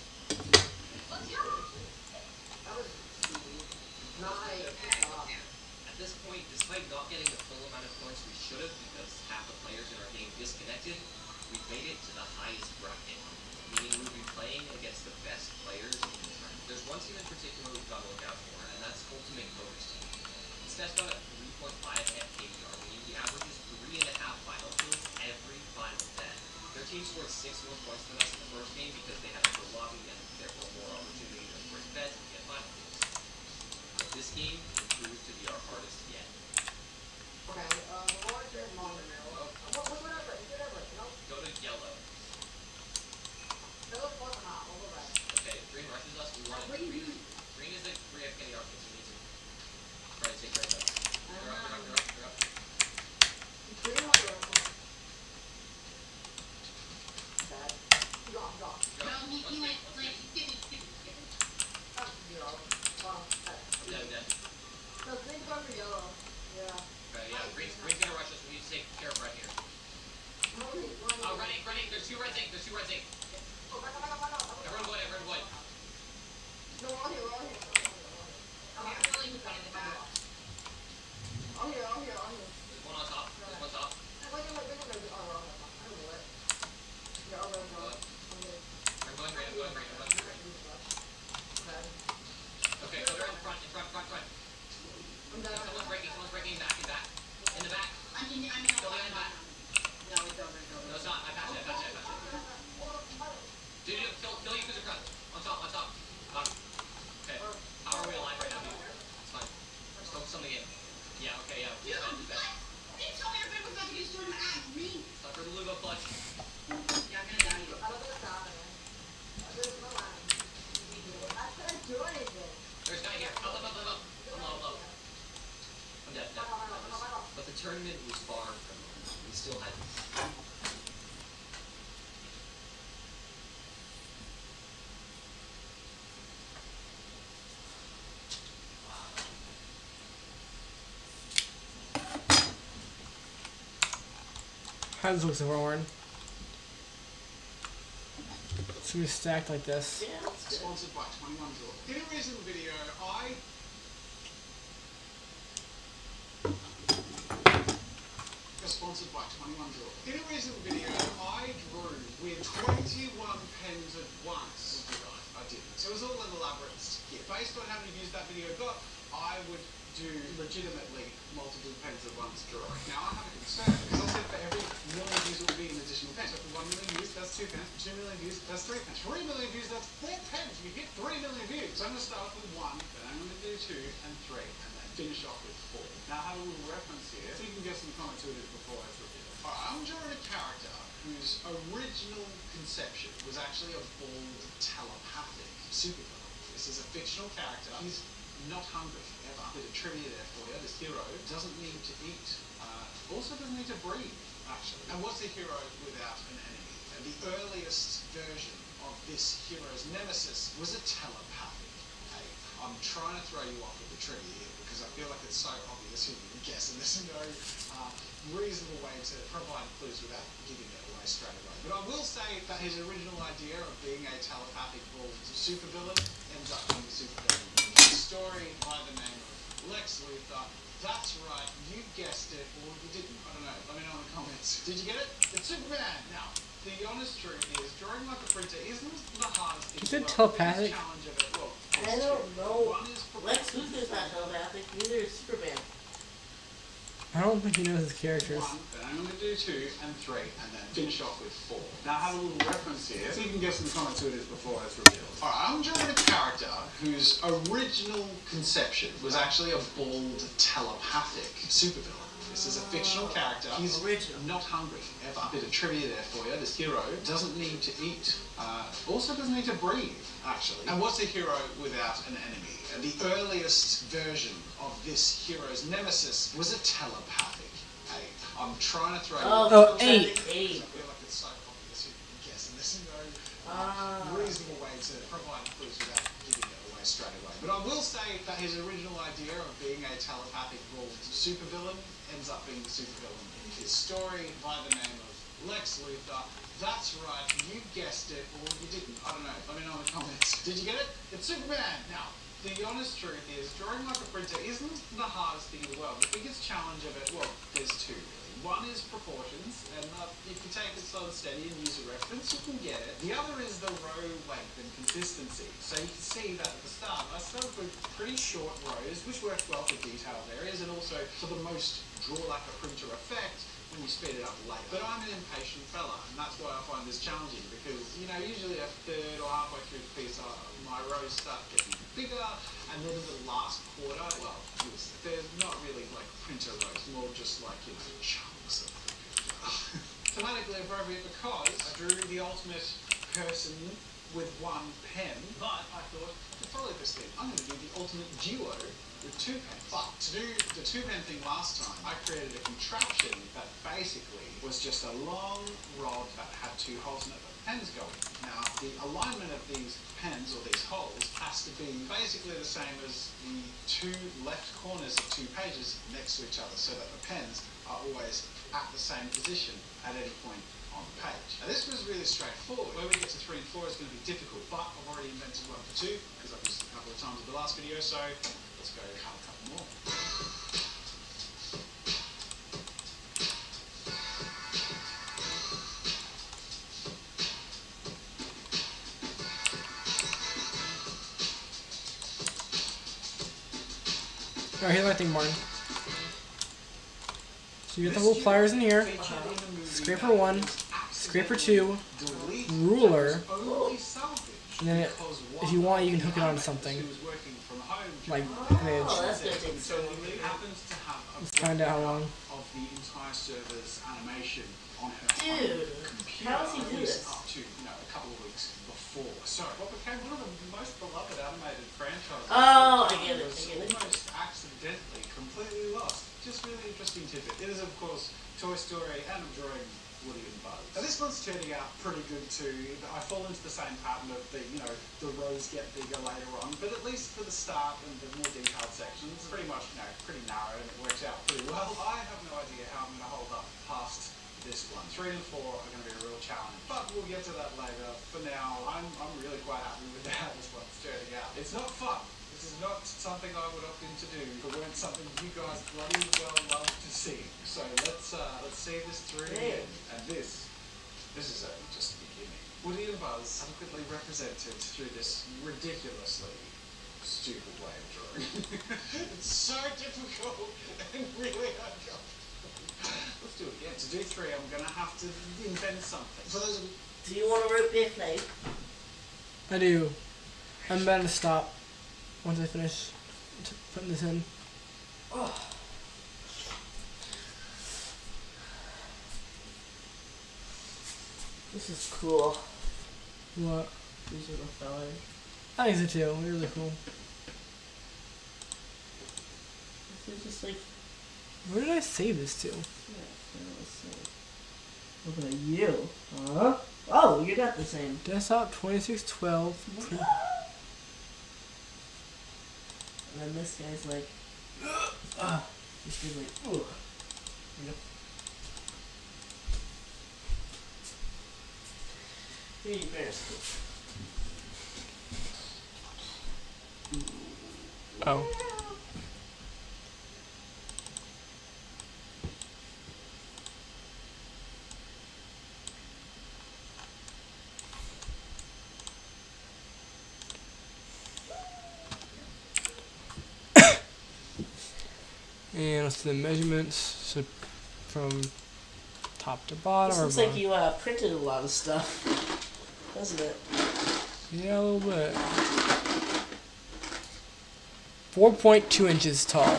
At this point, despite not getting the full amount of points we should have because half the players in our game disconnected, we made it to the highest bracket, meaning we'll be playing against the best players in the tournament. There's one team in particular we've got to look out for, and that's Ultimate Coder's team. This guy's got a 3.5 KPR, meaning he averages 3.5 final kills every final 10. Their team scored 6 more points than us in the first game because they had a full lobby and therefore more opportunity to break beds and get final kills. But this game proved to be our hardest yet. Go to yellow. Okay, green rushes us. We want it. Green is the free FK our kids need to. Try to take right up. They're up. No, he went, like, give me. I'm dead. Okay, yeah, green's gonna rush us. We need to take care of red here. Running. There's two reds ink. Everyone wood. There's one on top. I'm going green. Okay, so they're in front. Someone's breaking back. In the back. I'm in Still in the back. No, it's over. No, it's not. I patched it. Dude, kill you because you're front. On top. Got him. Okay. How are we alive right now, dude? It's fine. Just focus on the game. Yeah, okay, yeah. He's bad. They told me everybody was about to get destroyed by green. Stop for the Lugo clutch. Yeah, I'm gonna die. There's a guy here. Up. I'm low. I'm dead. But the tournament was far from over. We still had How does it look so Warren? It's gonna be stacked like this. Yeah, that's good. Sponsored by 21 Draw. In a recent video, I sponsored by 21 Draw. In a recent video, I drew with 21 pens at once. I did. So it was all an elaborate skit. Based on how many views that video got, I would do legitimately multiple pens at once drawing. Now I have a concern, because I said for every million views it will be an additional pen. So for 1 million views, that's 2 pens. 2 million views, that's 3 pens. 3 million views, that's 4 pens. You hit 3 million views. So I'm going to start off with 1, then I'm going to do 2 and 3, and then finish off with 4. Now I have a little reference here, so you can guess in the comments who it is before it's revealed. Alright, I'm drawing a character whose original conception was actually a bald telepathic supervillain. This is a fictional character. He's not hungry, ever. Bit of trivia there for you. This hero doesn't need to eat, also doesn't need to breathe, actually. And what's a hero without an enemy? And the earliest version of this hero's nemesis was a telepathic. Hey, I'm trying to throw you off with the trivia here because I feel like it's so obvious you can guess, and there's no reasonable way to provide clues without giving it away straight away. But I will say that his original idea of being a telepathic bald supervillain ends up being a supervillain. His story by the name of Lex Luthor. That's right, you guessed it, or you didn't. I don't know. Let me know in the comments. Did you get it? It's Superman. Now, the honest truth is, drawing like a printer isn't the hardest thing. Is it telepathic? Challenge of it. Well, I don't know. one is Lex Luthor's not telepathic, neither is Superman. I don't think he knows his characters. 1, then I'm going to do 2 and 3, and then finish off with 4. Now I have a little reference here, so you can guess in the comments who it is before it's revealed. Alright, I'm drawing a character whose original conception was actually a bald telepathic supervillain. This is a fictional character. He's not hungry, ever. Bit of trivia there for you. This hero doesn't need to eat, also doesn't need to breathe, actually. And what's a hero without an enemy? And the earliest version of this hero's nemesis was a telepathic. Hey, I'm trying to throw you Oh, 8. I feel like it's so obvious you can guess, and there's no reasonable way to provide clues without giving it away straight away. But I will say that his original idea of being a telepathic bald supervillain ends up being the supervillain in his story by the name of Lex Luthor. That's right, you guessed it, or you didn't. I don't know. Let me know in the comments. Did you get it? It's Superman. Now, the honest truth is, drawing like a printer isn't the hardest thing in the world. The biggest challenge of it, well, there's 2 really. One is proportions, and if you take it slow and steady and use a reference, you can get it. The other is the row length and consistency. So you can see that at the start, I started with pretty short rows, which worked well for detailed areas, and also for the most draw like a printer effect when you speed it up later. But I'm an impatient fella, and that's why I find this challenging, because, you know, usually a third or halfway through the piece, my rows start getting bigger, and then in the last quarter, well, they're not really like printer rows, more just like, you know, chunks of the printer. Thematically appropriate because I drew the ultimate person with 1 pen, but I thought, to follow this thing, I'm going to do the ultimate duo with 2 pens. But to do the 2 pen thing last time, I created a contraption that basically was just a long rod that had 2 holes in it that the pens go in. Now, the alignment of these pens, or these holes, has to be basically the same as the 2 left corners of 2 pages next to each other, so that the pens are always at the same position at any point on the page. Now this was really straightforward. Where we get to 3 and 4 is going to be difficult, but I've already invented one for 2, because I've used it a couple of times in the last video, so let's go cut a couple more. Alright, here's my thing, Martin. So you get the little pliers in here, scraper 1, scraper 2, ruler, and then if you want you can hook it onto something. Like an edge. Let's find out how long. Of the entire server's animation on her Dude, computer, how does he do this? Up to, you know, a couple of weeks before. So what became one of the most beloved animated franchises. Oh, I get it. Was almost accidentally completely lost. Just really interesting tidbit. It is of course Toy Story, and I'm drawing Woody and Buzz. Now this one's turning out pretty good too. I fall into the same pattern of the, you know, the rows get bigger later on, but at least for the start and the more detailed sections, pretty much, you know, pretty narrow, and it works out pretty well. I have no idea how I'm going to hold up past this one. 3 and 4 are going to be a real challenge, but we'll get to that later. For now, I'm really quite happy with how this one's turning out. It's not fun. This is not something I would opt in to do, but weren't something you guys bloody well love to see. So let's see this through again. And this is only just the beginning. Woody and Buzz adequately represented through this ridiculously stupid way of drawing. It's so difficult and really uncomfortable. Let's do it again. To do 3, I'm going to have to invent something. For those of you... Do you want a root beer flake? I do. I'm about to stop once I finish putting this in. Oh. This is cool. What? These little fellas. I think so too. They're really cool. This is just like... Where did I save this to? Look at you. Huh? Oh, you got the same. Desktop 2612. And then this guy's like... this guy's like... Ugh. You know? Very embarrassing. Oh. And let's do the measurements. So from top to bottom. This or looks like you printed a lot of stuff, doesn't it? Yeah, a little bit. 4.2 inches tall.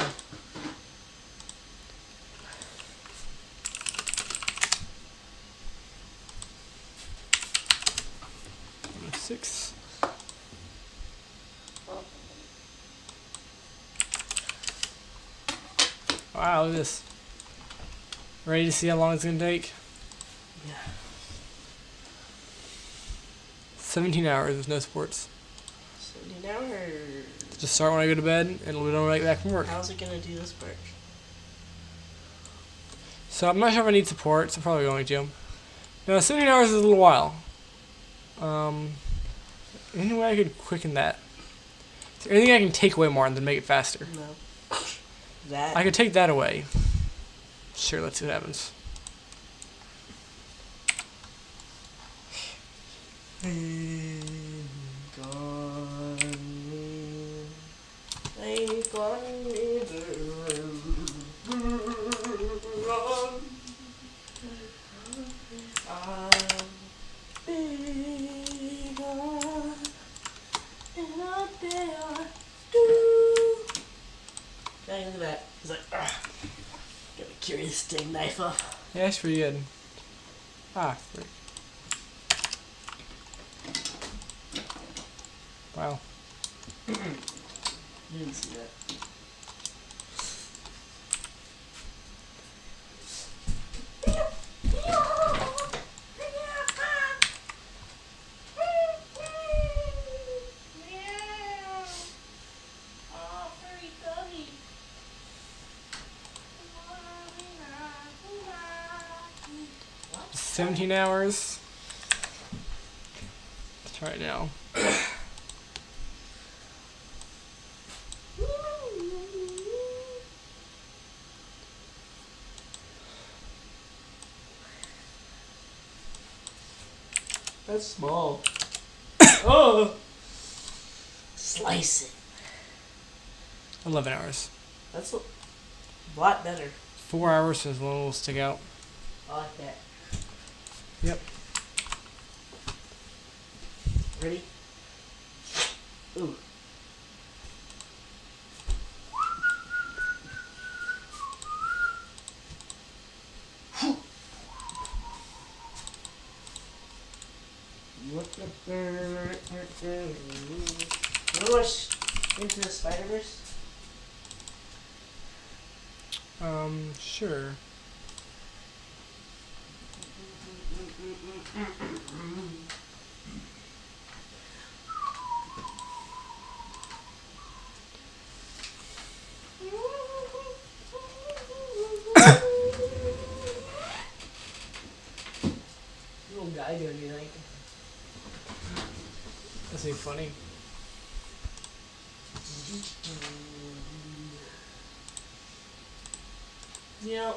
Number 6. Wow, look at this. Ready to see how long it's gonna take? Yeah. 17 hours with no sports. 17 hours. Just start when I go to bed and it'll be done when I get back from work. How's it gonna do this part? So I'm not sure if I need support, so I'm probably going to. Now 17 hours is a little while. Any way I could quicken that? Is there anything I can take away more than make it faster? No. That. I could take that away. Sure, let's see what happens. Ain't gone Hey, look at that. He's like, gotta carry this dang knife up. Yeah, that's pretty good. Ah, frick. Wow. You didn't see that. Oh, furry doggy. 17 hours. Let's try it now. That's small. Oh! Slice it. 11 hours. That's a lot better. 4 hours so one will stick out. I like that. Yep. Ready? Ooh. Wanna watch Into the Spider-Verse? Sure. Little guy doing anything. That's ain't funny. You know,